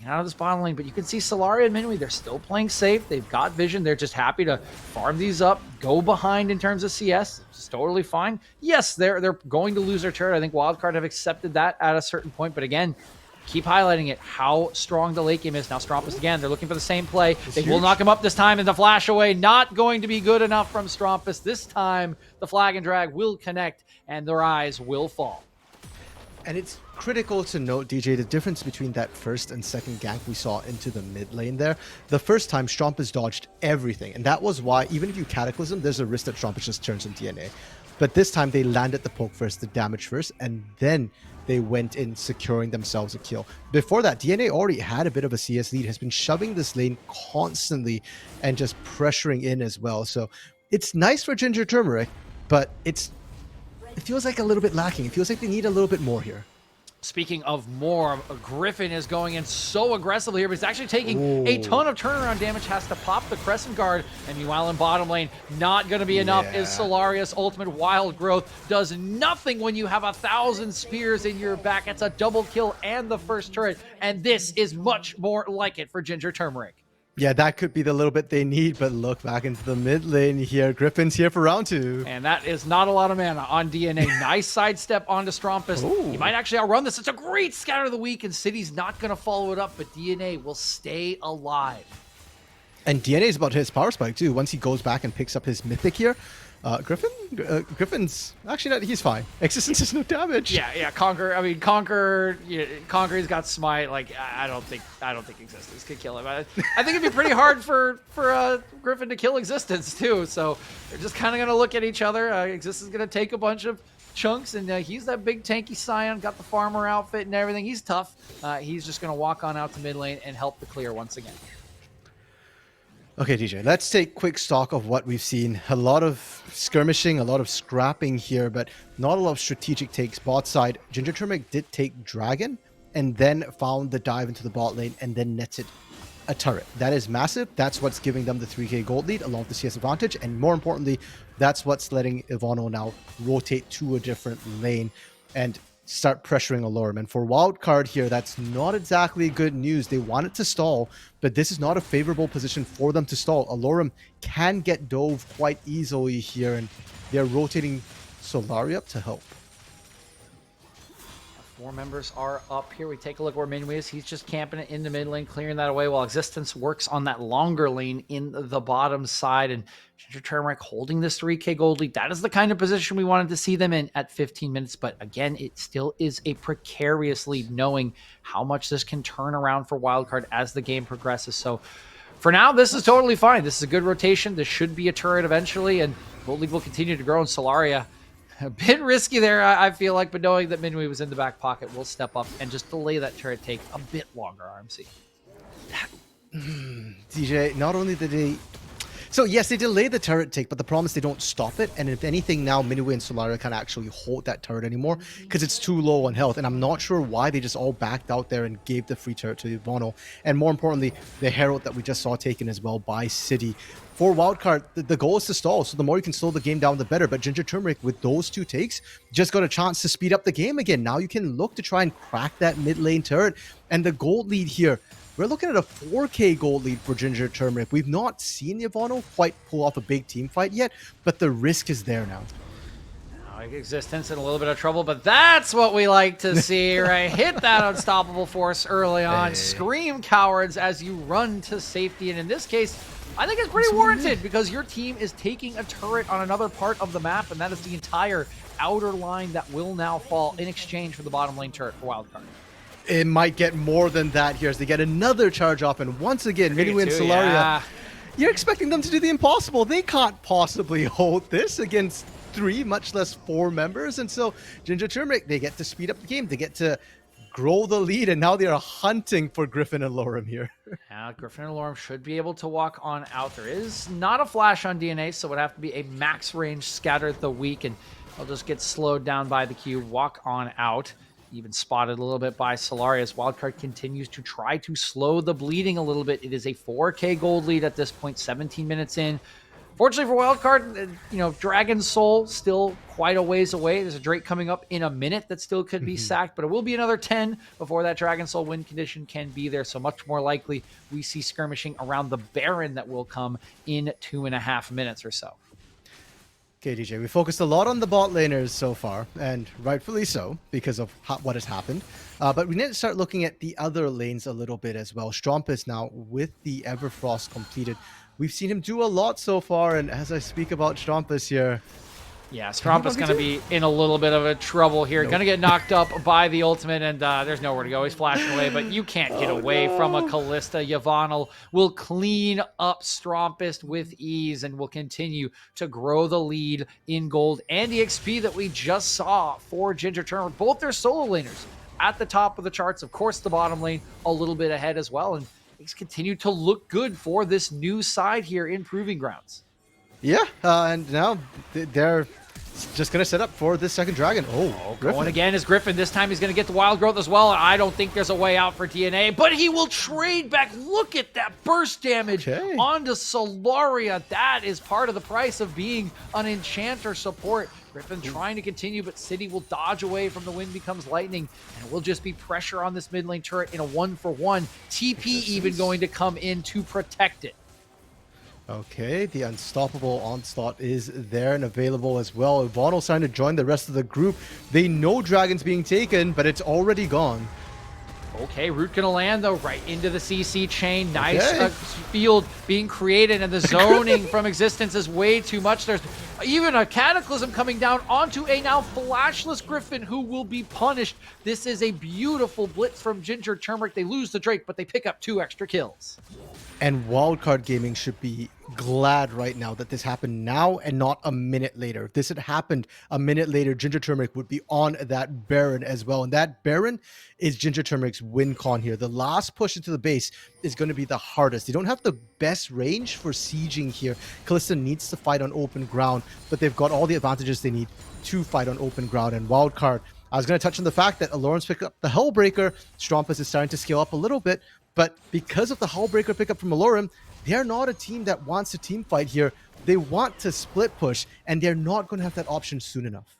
out of this bottom lane, but you can see Solaria and Minwi, they're still playing safe. They've got vision. They're just happy to farm these up, go behind in terms of CS. It's totally fine. Yes, they're going to lose their turret. I think Wildcard have accepted that at a certain point, but again, keep highlighting it, how strong the late game is. Now Strompus again, they're looking for the same play. They will knock him up this time, and the flash away not going to be good enough from Strompus. This time, the flag and drag will connect, and their eyes will fall. And it's critical to note, DJ, the difference between that first and second gank we saw into the mid lane there. The first time, Strompus dodged everything. And that was why, even if you Cataclysm, there's a risk that Strompus just turns in DNA. But this time, they landed the poke first, the damage first, and then they went in securing themselves a kill. Before that, DNA already had a bit of a CS lead, has been shoving this lane constantly and just pressuring in as well. So it's nice for Ginger Turmeric, but it feels like a little bit lacking. It feels like they need a little bit more here. Speaking of more, Griffin is going in so aggressively here, but he's actually taking a ton of turnaround damage, has to pop the Crescent Guard, and meanwhile in bottom lane, not going to be enough is Solarius' ultimate wild growth. Does nothing when you have 1,000 spears in your back. It's a double kill and the first turret, and this is much more like it for Ginger Turmeric. Yeah, that could be the little bit they need, but look back into the mid lane here. Griffin's here for round 2. And that is not a lot of mana on DNA. Nice sidestep onto Strompus. Ooh. He might actually outrun this. It's a great scout of the week, and City's not going to follow it up, but DNA will stay alive. And DNA is about to hit his power spike too. Once he goes back and picks up his mythic here, Griffin's actually not. He's fine. Existence is no damage. Yeah. Conquer. I mean, Conquer. Conquer's got smite. Like, I don't think Existence could kill him. I think it'd be pretty hard for Griffin to kill Existence too. So they're just kind of gonna look at each other. Existence is gonna take a bunch of chunks, and he's that big tanky Scion. Got the farmer outfit and everything. He's tough. He's just gonna walk on out to mid lane and help the clear once again. Okay, DJ, let's take quick stock of what we've seen. A lot of skirmishing, a lot of scrapping here, but not a lot of strategic takes. Bot side, Ginger Turmeric did take Dragon and then found the dive into the bot lane and then netted a turret. That is massive. That's what's giving them the 3k gold lead along with the CS advantage. And more importantly, that's what's letting Ivano now rotate to a different lane and start pressuring Alorum. And for Wildcard here, that's not exactly good news. They want it to stall, but this is not a favorable position for them to stall. Alorum can get dove quite easily here, and they're rotating Solari up to help. 4 members are up here. We take a look where Minwi is. He's just camping it in the mid lane, clearing that away while Existence works on that longer lane in the bottom side. And Ginger Turmeric holding this 3k gold lead. That is the kind of position we wanted to see them in at 15 minutes. But again, it still is a precarious lead, knowing how much this can turn around for Wildcard as the game progresses. So for now, this is totally fine. This is a good rotation. This should be a turret eventually, and gold lead will continue to grow in Solaria. A bit risky there, I feel like, but knowing that Minwi was in the back pocket, we'll step up and just delay that turret take a bit longer, RMC. DJ, not only did they So yes, they delay the turret take, but the problem is they don't stop it. And if anything, now Minway and Solaria can't actually hold that turret anymore because it's too low on health. And I'm not sure why they just all backed out there and gave the free turret to Ivano. And more importantly, the Herald that we just saw taken as well by City. For Wildcard, the goal is to stall. So the more you can slow the game down, the better. But Ginger Turmeric, with those 2 takes, just got a chance to speed up the game again. Now you can look to try and crack that mid lane turret. And the gold lead here, we're looking at a 4K gold lead for Ginger Turmeric. We've not seen Ivano quite pull off a big team fight yet, but the risk is there now. Existence in a little bit of trouble, but that's what we like to see, right? Hit that unstoppable force early on. Hey. Scream cowards as you run to safety. And in this case, I think it's pretty warranted because your team is taking a turret on another part of the map, and that is the entire outer line that will now fall in exchange for the bottom lane turret for Wildcard. It might get more than that here as they get another charge off, and once again, Minway and Solaria, Yeah. you're expecting them to do the impossible. They can't possibly hold this against 3, much less 4 members, and so Ginger Turmeric, they get to speed up the game, they get to grow the lead, and now they are hunting for Griffin and Lorem here. Griffin and Lorem should be able to walk on out. There is not a flash on DNA, so it would have to be a max range Scatter the Weak, and they'll just get slowed down by the Q, walk on out. Even spotted a little bit by Solaria as Wildcard continues to try to slow the bleeding a little bit. It is a 4K gold lead at this point, 17 minutes in. Fortunately for Wildcard, Dragon's Soul still quite a ways away. There's a Drake coming up in a minute that still could be sacked, but it will be another 10 before that Dragon Soul win condition can be there. So much more likely we see skirmishing around the Baron that will come in 2.5 minutes or so. Okay, DJ, we focused a lot on the bot laners so far, and rightfully so, because of what has happened. But we need to start looking at the other lanes a little bit as well. Strumpus now, with the Everfrost completed, we've seen him do a lot so far, and as I speak about Strumpus here... Yeah, Strumpus going to be in a little bit of a trouble here. Going to get knocked up by the ultimate, and there's nowhere to go. He's flashing away, but you can't get away from a Callista. Yvonne will clean up Strumpus with ease and will continue to grow the lead in gold and the XP that we just saw for Ginger Turmeric. Both their solo laners at the top of the charts. Of course, the bottom lane a little bit ahead as well, and things continue to look good for this new side here in Proving Grounds. Yeah, and now they're just going to set up for this second dragon. Oh, going again is Griffin. This time he's going to get the wild growth as well. I don't think there's a way out for DNA, but he will trade back. Look at that burst damage onto Solaria. That is part of the price of being an enchanter support. Griffin trying to continue, but City will dodge away from the wind becomes lightning, and it will just be pressure on this mid lane turret in a 1-for-1. TP even going to come in to protect it. Okay, the unstoppable onslaught is there and available as well. Ivano's trying to join the rest of the group. They know Dragon's being taken, but it's already gone. Okay, Root gonna land though right into the CC chain. Nice field being created, and the zoning from Existence is way too much. There's even a Cataclysm coming down onto a now flashless Griffin who will be punished. This is a beautiful blitz from Ginger Turmeric. They lose the Drake, but they pick up 2 extra kills. And Wildcard Gaming should be glad right now that this happened now and not a minute later. If this had happened a minute later, Ginger Turmeric would be on that Baron as well. And that Baron is Ginger Turmeric's win con here. The last push into the base is going to be the hardest. They don't have the best range for sieging here. Callista needs to fight on open ground, but they've got all the advantages they need to fight on open ground. And Wildcard, I was going to touch on the fact that Alorum's picked up the Hellbreaker. Strumpus is starting to scale up a little bit, but because of the Hellbreaker pickup from Alorum, they're not a team that wants to team fight here. They want to split push, and they're not going to have that option soon enough.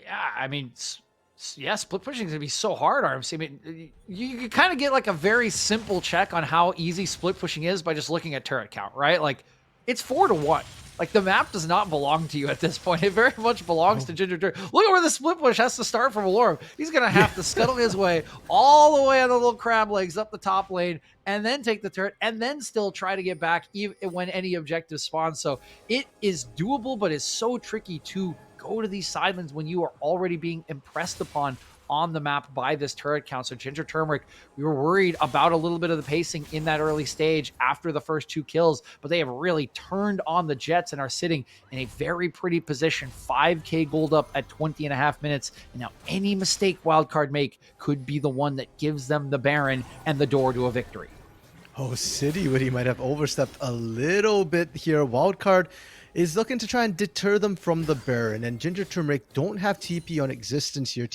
Yeah, I mean, split pushing is going to be so hard, RMC. I mean, you kind of get like a very simple check on how easy split pushing is by just looking at turret count, right? Like, it's 4-1. Like, the map does not belong to you at this point. It very much belongs to Ginger Turmeric. Look at where the split push has to start from Alorum. He's going to have to scuttle his way all the way on the little crab legs up the top lane, and then take the turret, and then still try to get back even when any objective spawns. So it is doable, but it's so tricky to go to these side lanes when you are already being impressed upon on the map by this turret count. So Ginger Turmeric, we were worried about a little bit of the pacing in that early stage after the first 2 kills, but they have really turned on the Jets and are sitting in a very pretty position. 5K gold up at 20.5 minutes. And now any mistake Wildcard make could be the one that gives them the Baron and the door to a victory. Oh, City Witty might have overstepped a little bit here. Wildcard is looking to try and deter them from the Baron, and Ginger Turmeric don't have TP on Existence here.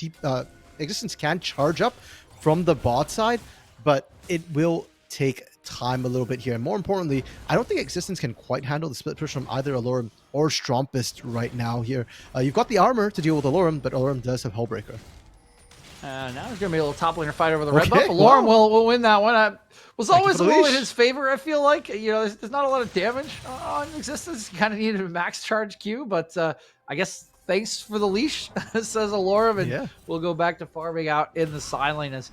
Existence can charge up from the bot side, but it will take time a little bit here. And more importantly, I don't think Existence can quite handle the split push from either Alorum or Strompist right now here. You've got the armor to deal with Alorum, but Alorum does have Hullbreaker. Now there's going to be a little top laner fight over the red Okay, buff. Alorum wow. will win that one. Was Thank you always for a the little in leash. his favor, I feel like. You know, there's not a lot of damage on Existence. He kind of needed a max charge Q, but I guess thanks for the leash, says Alorum, and Yeah. we'll go back to farming out in the side lane as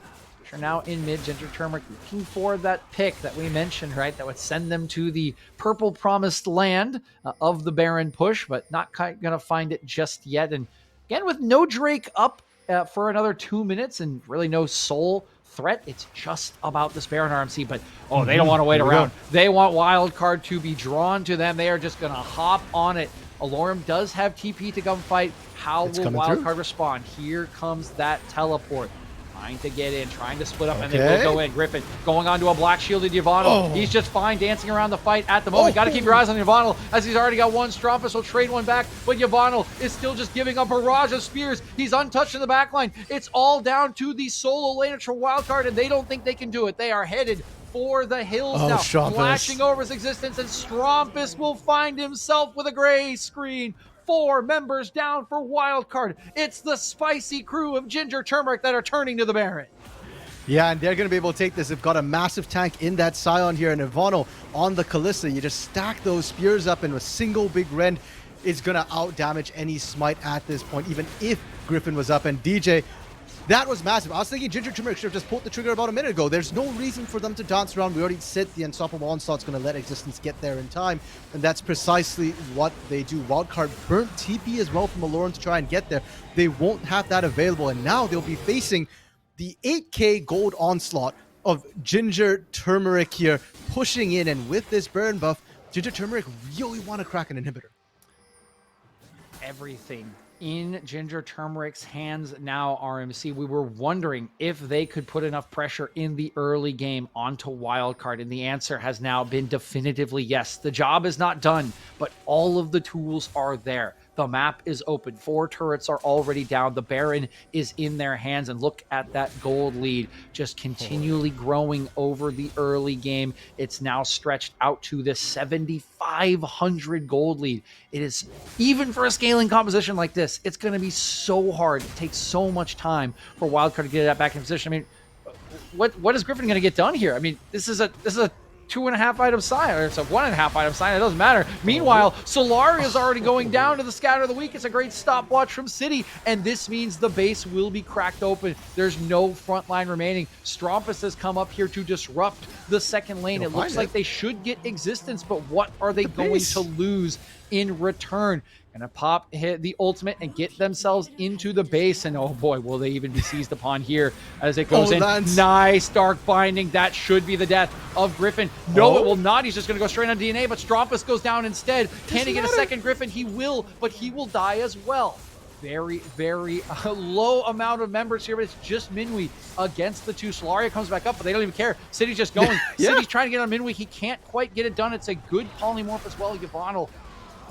we're now in mid. Ginger Turmeric looking for that pick that we mentioned, right? That would send them to the purple promised land of the Baron push, but not quite going to find it just yet. And again, with no Drake up for another 2 minutes and really no soul threat, it's just about this Baron RMC. But they don't want to wait Here we around. go. They want Wildcard to be drawn to them. They are just going to hop on it. Alorum does have TP to come fight. How It's will coming through. Wildcard respond? Here comes that teleport. Trying to get in, trying to split up, and they Okay. will go in. Griffin going on to a black shielded Yvonne. Oh. He's just fine dancing around the fight at the moment. Oh. Got to keep your eyes on Yvonne as he's already got one. Strompus will trade one back, but Yvonne is still just giving a barrage of spears. He's untouched in the backline. It's all down to the solo laner for Wildcard, and they don't think they can do it. They are headed for the hills Oh, now, Strompus. flashing over his existence, and Strompus will find himself with a gray screen. 4 members down for Wildcard. It's the spicy crew of Ginger Turmeric that are turning to the Baron. Yeah, and they're going to be able to take this. They've got a massive tank in that Scion here, and Ivano on the Kalista. You just stack those spears up, and a single big rend is going to out-damage any smite at this point, even if Griffin was up. And DJ, that was massive. I was thinking Ginger Turmeric should have just pulled the trigger about a minute ago. There's no reason for them to dance around. We already said the Unstoppable Onslaught's going to let Existence get there in time, and that's precisely what they do. Wildcard burnt TP as well from Aloran to try and get there. They won't have that available, and now they'll be facing the 8k gold onslaught of Ginger Turmeric here, pushing in, and with this burn buff, Ginger Turmeric really want to crack an inhibitor. Everything in Ginger Turmeric's hands now, RMC. We were wondering if they could put enough pressure in the early game onto Wildcard, and the answer has now been definitively yes. The job is not done, but all of the tools are there. The map is open. 4 turrets are already down. The Baron is in their hands, and look at that gold lead just continually growing over the early game. It's now stretched out to this 7,500 gold lead. It is, even for a scaling composition like this, it's going to be so hard. It takes so much time for Wildcard to get that back in position. I mean, what is Griffin going to get done here? I mean, this is a 2.5 item sign, or it's a 1.5 item sign. It doesn't matter. Meanwhile, Solari is already going down to the scatter of the week. It's a great stopwatch from City, and this means the base will be cracked open. There's no front line remaining. Strompus has come up here to disrupt the second lane. It looks like they should get Existence, but what are they going to lose in return? Gonna hit the ultimate and get themselves into the base, and oh boy, will they even be seized upon here as it goes in. Lance. Nice dark binding. That should be the death of Griffin. No, it will not. He's just gonna go straight on DNA, but Strompus goes down instead. Can he get a second Griffin? He will, but he will die as well. Very, very low amount of members here, but it's just Minwi against the 2. Solaria comes back up, but they don't even care. City's just going. Yeah. City's trying to get on Minwi. He can't quite get it done. It's a good polymorph as well. Yvonne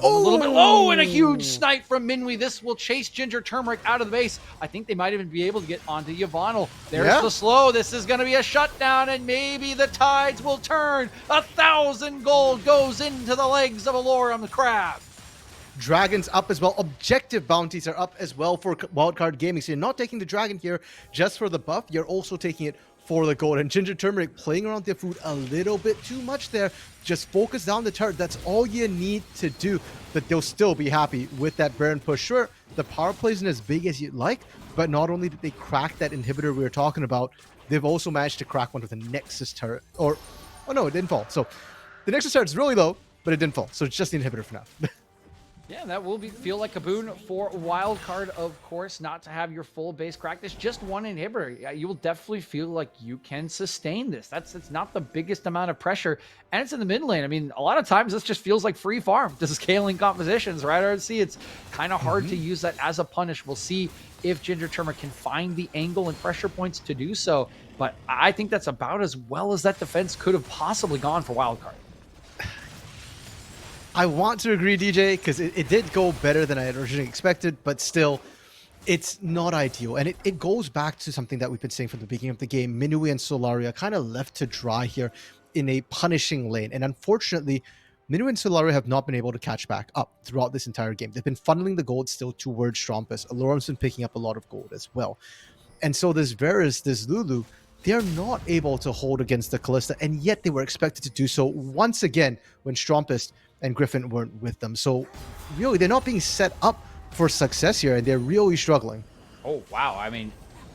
a little bit low, and a huge snipe from Minwi. This will chase Ginger Turmeric out of the base. I think they might even be able to get onto Yvonne. There's the slow. This is going to be a shutdown, and maybe the tides will turn. 1,000 gold goes into the legs of Alorum the Crab. Dragons up as well. Objective bounties are up as well for Wildcard Gaming. So you're not taking the dragon here just for the buff. You're also taking it for the gold. And Ginger Turmeric playing around their food a little bit too much there. Just focus down the turret. That's all you need to do. But they'll still be happy with that Baron push. Sure, the power play isn't as big as you'd like, but not only did they crack that inhibitor we were talking about, they've also managed to crack one with a Nexus turret. Oh no, it didn't fall. So the Nexus turret is really low, but it didn't fall. So it's just the inhibitor for now. Yeah, that will feel like a boon for Wildcard, of course, not to have your full base cracked. It's just one inhibitor. You will definitely feel like you can sustain this. It's not the biggest amount of pressure, and it's in the mid lane. I mean, a lot of times this just feels like free farm to scaling compositions, right? RC, it's kind of hard to use that as a punish. We'll see if Ginger Turmeric can find the angle and pressure points to do so. but I think that's about as well as that defense could have possibly gone for Wildcard. I want to agree, DJ, because it did go better than I had originally expected, but still, it's not ideal. And it goes back to something that we've been saying from the beginning of the game. Minui and Solaria kind of left to dry here in a punishing lane. And unfortunately, Minui and Solaria have not been able to catch back up throughout this entire game. They've been funneling the gold still towards Strumpus. Alorum's been picking up a lot of gold as well. And so this Varus, this Lulu, they're not able to hold against the Kalista, and yet they were expected to do so once again when Strumpus and Griffin weren't with them. So really, they're not being set up for success here, and they're really struggling. Oh, wow. I mean,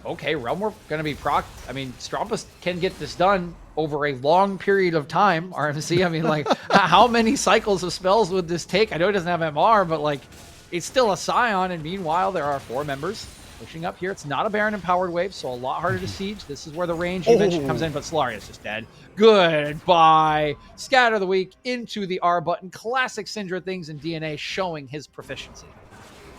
okay, Realm Warp going to be proc. I mean, Strumpus can get this done over a long period of time, RMC. I mean, like, how many cycles of spells would this take? I know it doesn't have MR, but, like, it's still a Scion, and meanwhile, there are 4 members pushing up here. It's not a Baron empowered wave, so a lot harder to siege. This is where the range you mentioned comes in, but Solaria's just dead. Goodbye. Scatter the Weak into the R button. Classic Syndra things in DNA showing his proficiency.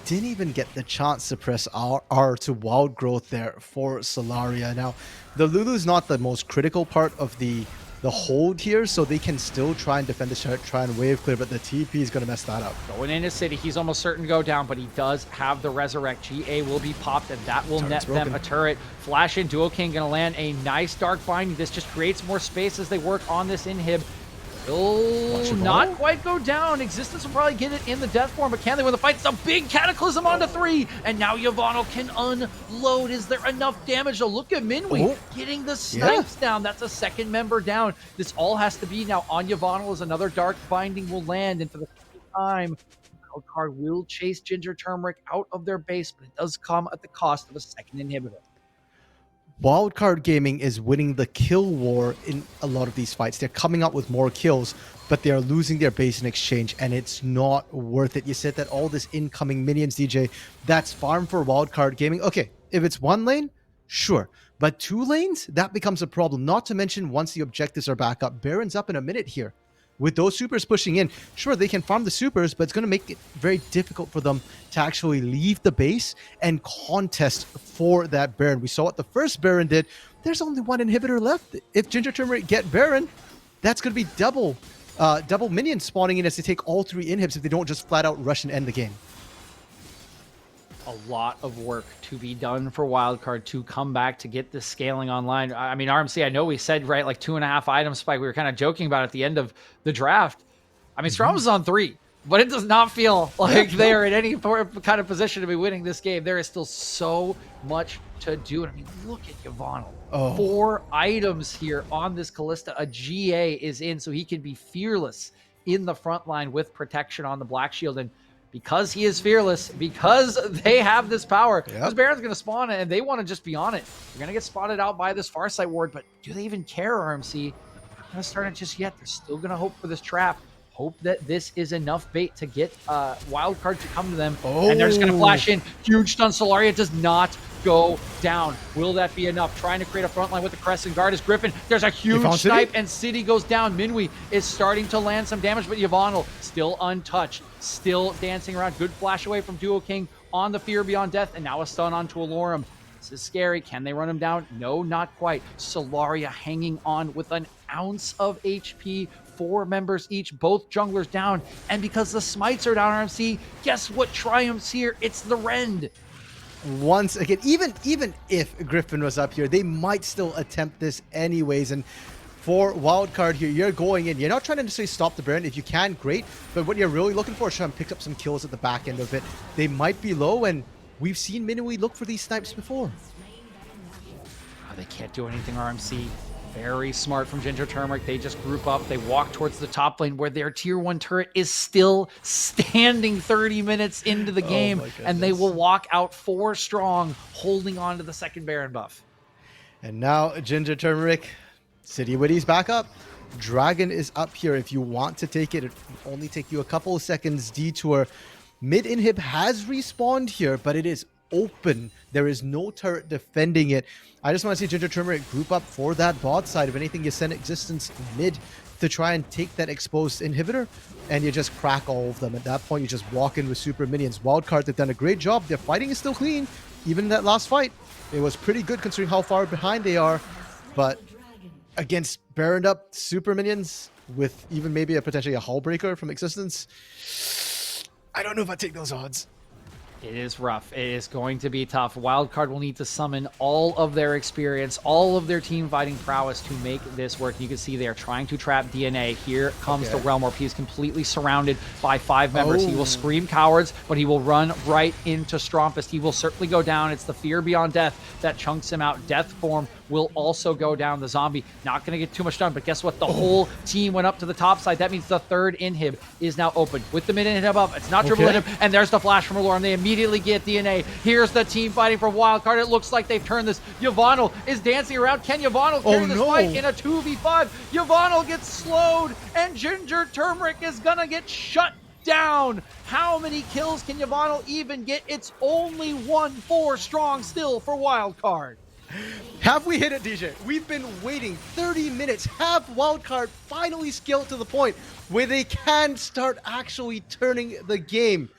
Didn't even get the chance to press R to wild growth there for Solaria. Now, the Lulu's not the most critical part of the hold here, so they can still try and defend the turret, try and wave clear, but the TP is going to mess that up. Going into City, he's almost certain to go down, but he does have the Resurrect. GA will be popped, and that will net them a turret. Flash in, Duo King going to land a nice Dark Binding. This just creates more space as they work on this inhib. Will not quite go down. Existence will probably get it in the death form, but can they win the fight? It's a big Cataclysm onto 3, and now Yvonne can unload. Is there enough damage? Oh, look at Minwi getting the snipes down. That's a second member down. This all has to be now on Yvonne as another Dark Binding will land, and for the second time, Wildcard will chase Ginger Turmeric out of their base, but it does come at the cost of a second inhibitor. Wildcard Gaming is winning the kill war in a lot of these fights. They're coming out with more kills, but they are losing their base in exchange, and it's not worth it. You said that all this incoming minions, DJ, that's farm for Wildcard Gaming. Okay, if it's 1 lane, sure. But 2 lanes, that becomes a problem. Not to mention once the objectives are back up. Baron's up in a minute here. With those supers pushing in, sure, they can farm the supers, but it's going to make it very difficult for them to actually leave the base and contest for that Baron. We saw what the first Baron did. There's only 1 inhibitor left. If Ginger Turmeric get Baron, that's going to be double minions spawning in as they take all 3 inhibs if they don't just flat out rush and end the game. A lot of work to be done for Wildcard to come back to get this scaling online. I mean, RMC, I know we said, right, like 2.5 item spike. We were kind of joking about it at the end of the draft. I mean, Strom is on 3, but it does not feel like they are in any kind of position to be winning this game. There is still so much to do. And I mean, look at Yvonne. 4 items here on this Kalista. A GA is in, so he can be fearless in the front line with protection on the Black Shield. And because he is fearless, because they have this power, this Baron's going to spawn and they want to just be on it. They're going to get spotted out by this Farsight ward, but do they even care, RMC? They're not going to start it just yet. They're still going to hope for this trap. Hope that this is enough bait to get Wildcard to come to them. And they're just going to flash in. Huge stun. Solaria does not go down. Will that be enough? Trying to create a front line with the Crescent Guard is Griffin. There's a huge snipe, and City goes down. Minwi is starting to land some damage, but Yvonne still untouched. Still dancing around. Good flash away from Duo King on the Fear Beyond Death, and now a stun onto Alorum. This is scary. Can they run him down? No, not quite. Solaria hanging on with an ounce of HP. 4 members each, both junglers down. And because the smites are down, RMC, guess what triumphs here? It's the Rend. Once again, even if Griffin was up here, they might still attempt this anyways. And for Wildcard here, you're going in. You're not trying to necessarily stop the Baron. If you can, great. But what you're really looking for is trying to pick up some kills at the back end of it. They might be low, and we've seen Minui look for these snipes before. Oh, they can't do anything, RMC. Very smart from Ginger Turmeric. They just group up. They walk towards the top lane where their tier 1 turret is still standing 30 minutes into the game. And they will walk out 4 strong, holding on to the second Baron buff. And now Ginger Turmeric, City Witty's back up. Dragon is up here. If you want to take it, it will only take you a couple of seconds detour. Mid inhib has respawned here, but it is open. There is no turret defending it. I just want to see Ginger Turmeric group up for that bot side. If anything, you send Existence mid to try and take that exposed inhibitor, and you just crack all of them. At that point, you just walk in with super minions. Wildcard, they've done a great job. Their fighting is still clean. Even in that last fight, it was pretty good considering how far behind they are. but against Baroned up super minions with even maybe potentially a hull breaker from existence, I don't know if I take those odds. It is rough. It is going to be tough. Wildcard will need to summon all of their experience, all of their team fighting prowess to make this work. You can see they are trying to trap DNA. Here comes the Realm Warp. He is completely surrounded by 5 members. He will scream cowards, but he will run right into Strompist. He will certainly go down. It's the fear beyond death that chunks him out. Death form will also go down. The zombie not going to get too much done, but guess what? The whole team went up to the top side. That means the third inhib is now open with the mid inhib up. It's not triple inhib, and there's the flash from Aloran. They immediately get DNA. Here's the team fighting for Wildcard. It looks like they've turned this. Yvonne is dancing around. Can Yvonne carry this fight in a 2v5? Yvonne gets slowed, and Ginger Turmeric is going to get shut down. How many kills can Yvonne even get? It's only 1-4 strong still for Wildcard. Have we hit it, DJ? We've been waiting 30 minutes. Have Wildcard finally scaled to the point where they can start actually turning the game?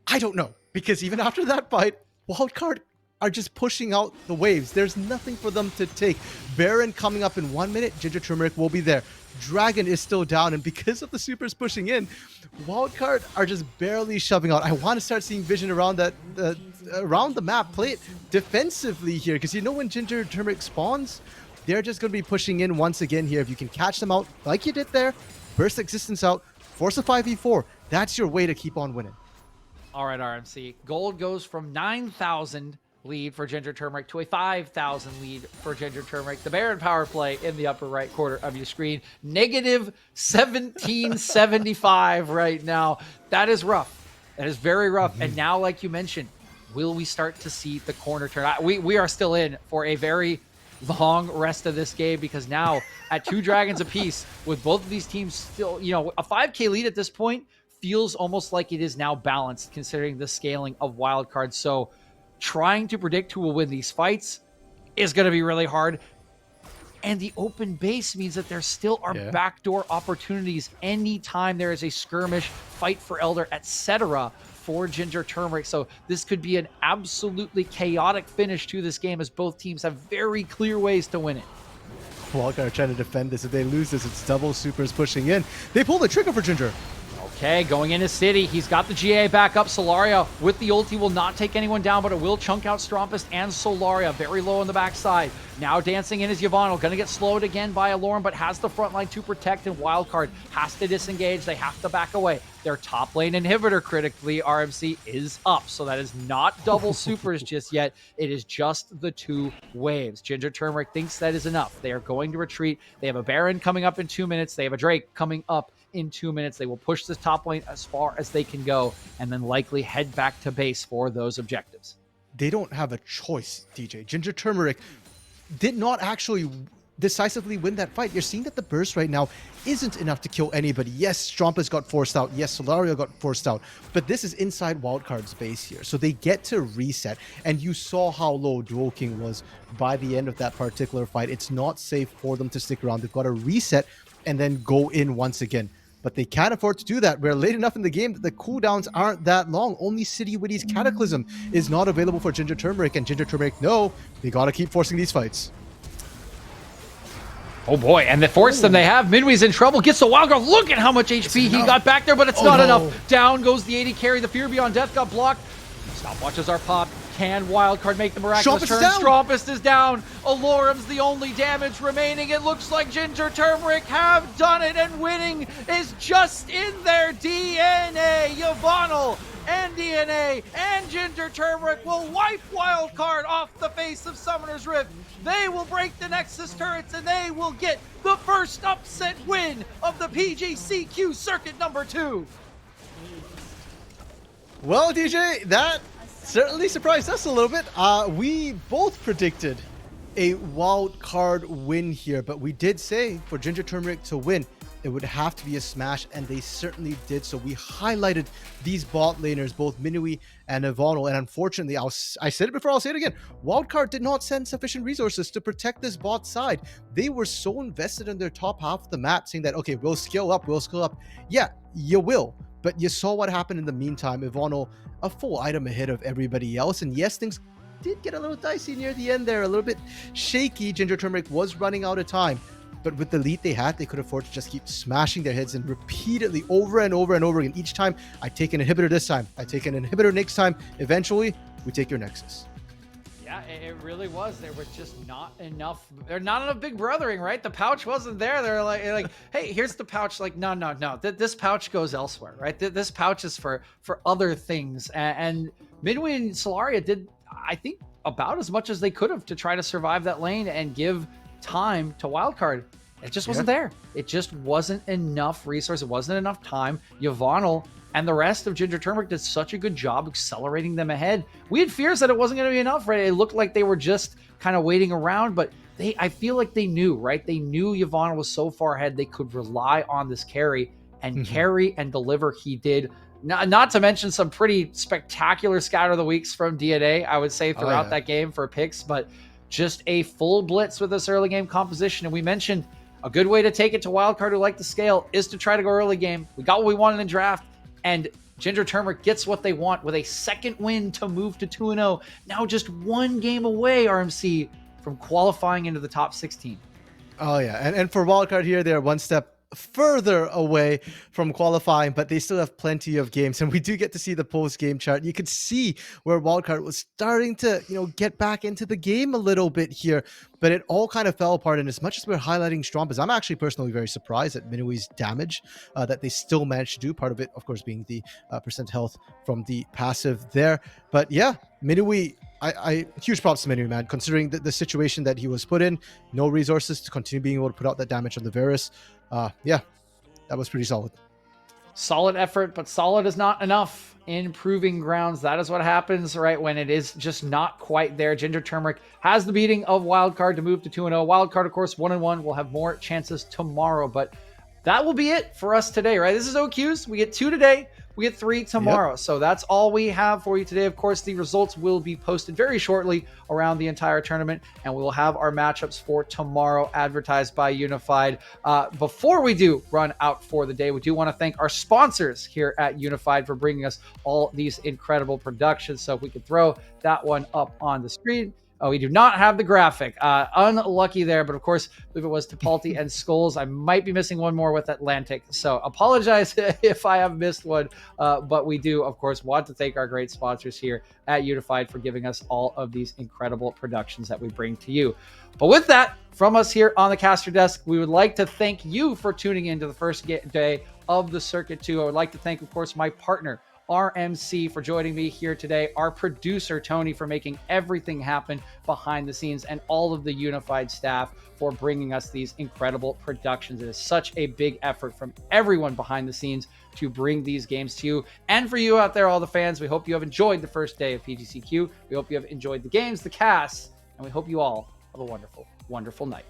I don't know, because even after that fight, Wildcard are just pushing out the waves. There's nothing for them to take. Baron coming up in 1 minute, Ginger Turmeric will be there. Dragon is still down, and because of the supers pushing in, Wildcard are just barely shoving out. I want to start seeing Vision around that around the map. Play it defensively here, because you know when Ginger Turmeric spawns, they're just going to be pushing in once again here. If you can catch them out like you did there, burst existence out, force a 5v4, that's your way to keep on winning. All right, RMC. Gold goes from 9,000 lead for Ginger Turmeric to a 5,000 lead for Ginger Turmeric. The Baron power play in the upper right corner of your screen. Negative 1775 right now. That is rough. That is very rough. And now, like you mentioned, will we start to see the corner turn? We are still in for a very long rest of this game, because now at 2 dragons apiece, with both of these teams still, you know, a 5K lead at this point feels almost like it is now balanced considering the scaling of Wildcard. So trying to predict who will win these fights is going to be really hard. And the open base means that there still are backdoor opportunities anytime there is a skirmish, fight for Elder, etc. for Ginger Turmeric. So this could be an absolutely chaotic finish to this game, as both teams have very clear ways to win it. Wildcard are trying to defend this. If they lose this, it's double supers pushing in. They pull the trigger for Ginger. Okay, going into City. He's got the GA back up. Solaria with the ulti will not take anyone down, but it will chunk out Strompist and Solaria. Very low on the backside. Now dancing in is Yvonne. Going to get slowed again by Aloran, but has the front line to protect, and Wildcard has to disengage. They have to back away. Their top lane inhibitor, critically, RMC, is up. So that is not double supers just yet. It is just the 2 waves. Ginger Turmeric thinks that is enough. They are going to retreat. They have a Baron coming up in 2 minutes. They have a Drake coming up in 2 minutes. They will push this top lane as far as they can go, and then likely head back to base for those objectives. They don't have a choice, DJ. Ginger Turmeric did not actually decisively win that fight. You're seeing that the burst right now isn't enough to kill anybody. Yes, Strompus got forced out. Yes, Solaria got forced out. But this is inside Wildcard's base here. So they get to reset. And you saw how low Duo King was by the end of that particular fight. It's not safe for them to stick around. They've got to reset and then go in once again. But they can't afford to do that. We're late enough in the game that the cooldowns aren't that long. Only City Witty's Cataclysm is not available for Ginger Turmeric. And Ginger Turmeric, no, they got to keep forcing these fights. Oh boy, and the force them they have. Minwy's in trouble, gets the Wildcard. Look at how much HP he got back there, but it's not enough. Down goes the 80 carry. The Fear Beyond Death got blocked. Stopwatches are popped. Can Wildcard make the miraculous turn? Strompist is down. Aloram's the only damage remaining. It looks like Ginger Turmeric have done it, and winning is just in their DNA. Yvonne and DNA and Ginger Turmeric will wipe Wildcard off the face of Summoner's Rift. They will break the Nexus turrets, and they will get the first upset win of the PGCQ Circuit number 2. Well, DJ, that certainly surprised us a little bit. We both predicted a wild card win here, but we did say for Ginger Turmeric to win, it would have to be a smash, and they certainly did. So we highlighted these bot laners, both Minui and Ivano, and unfortunately, I said it before, I'll say it again, Wildcard did not send sufficient resources to protect this bot side. They were so invested in their top half of the map, saying that, okay, we'll scale up. Yeah, you will. But you saw what happened in the meantime. Ivano, a full item ahead of everybody else. And yes, things did get a little dicey near the end there, a little bit shaky. Ginger Turmeric was running out of time. But with the lead they had, they could afford to just keep smashing their heads in repeatedly over and over and over again. Each time, I take an inhibitor this time. I take an inhibitor next time. Eventually, we take your Nexus. Yeah, it really was. There was just not enough. There's not enough big brothering, right? The pouch wasn't there. They're like, hey, here's the pouch. Like, no. This pouch goes elsewhere, right? This pouch is for other things. And Midway and Solaria did, I think, about as much as they could have to try to survive that lane and give time to Wildcard. It just wasn't there. It just wasn't enough resource. It wasn't enough time. Yvonne and the rest of Ginger Turmeric did such a good job accelerating them ahead. We had fears that it wasn't going to be enough, right? It looked like they were just kind of waiting around, but I feel like they knew, right? They knew Yvonne was so far ahead they could rely on this carry, and carry and deliver he did. Not to mention some pretty spectacular scatter of the weeks from DNA, I would say, throughout that game for picks, but just a full blitz with this early game composition. And we mentioned a good way to take it to Wildcard who like to scale is to try to go early game. We got what we wanted in draft, and Ginger Turmeric gets what they want with a second win to move to 2-0. Now just one game away, RMC, from qualifying into the top 16. Oh, yeah. And for Wildcard here, they're one step further away from qualifying, but they still have plenty of games. And we do get to see the post-game chart. You could see where Wildcard was starting to, get back into the game a little bit here, but it all kind of fell apart. And as much as we're highlighting Strompas, I'm actually personally very surprised at Minui's damage that they still managed to do. Part of it, of course, being the percent health from the passive there. But yeah, Minui, I huge props to Minui, man, considering the situation that he was put in. No resources to continue being able to put out that damage on the Varus. Yeah, that was pretty solid. Solid effort, but solid is not enough in proving grounds. That is what happens, right, when it is just not quite there. Ginger Turmeric has the beating of Wildcard to move to 2-0. Wildcard, of course, 1-1. We'll have more chances tomorrow, but that will be it for us today, right? This is OQs. We get 2 today. We get 3 tomorrow. Yep. So that's all we have for you today. Of course, the results will be posted very shortly around the entire tournament, and we will have our matchups for tomorrow advertised by Unified. Before we do run out for the day, we do want to thank our sponsors here at Unified for bringing us all these incredible productions. So if we could throw that one up on the screen. Oh, we do not have the graphic. Unlucky there, but of course, if it was Tipalti and Skulls, I might be missing one more with Atlantic. So apologize if I have missed one, but we do, of course, want to thank our great sponsors here at Unified for giving us all of these incredible productions that we bring to you. But with that, from us here on the caster desk, we would like to thank you for tuning in to the first day of the Circuit 2. I would like to thank, of course, my partner, RMC, for joining me here today, our producer Tony for making everything happen behind the scenes, and all of the Unified staff for bringing us these incredible productions. It is such a big effort from everyone behind the scenes to bring these games to you. And for you out there, all the fans, we hope you have enjoyed the first day of PGCQ. We hope you have enjoyed the games, the casts, and we hope you all have a wonderful, wonderful night.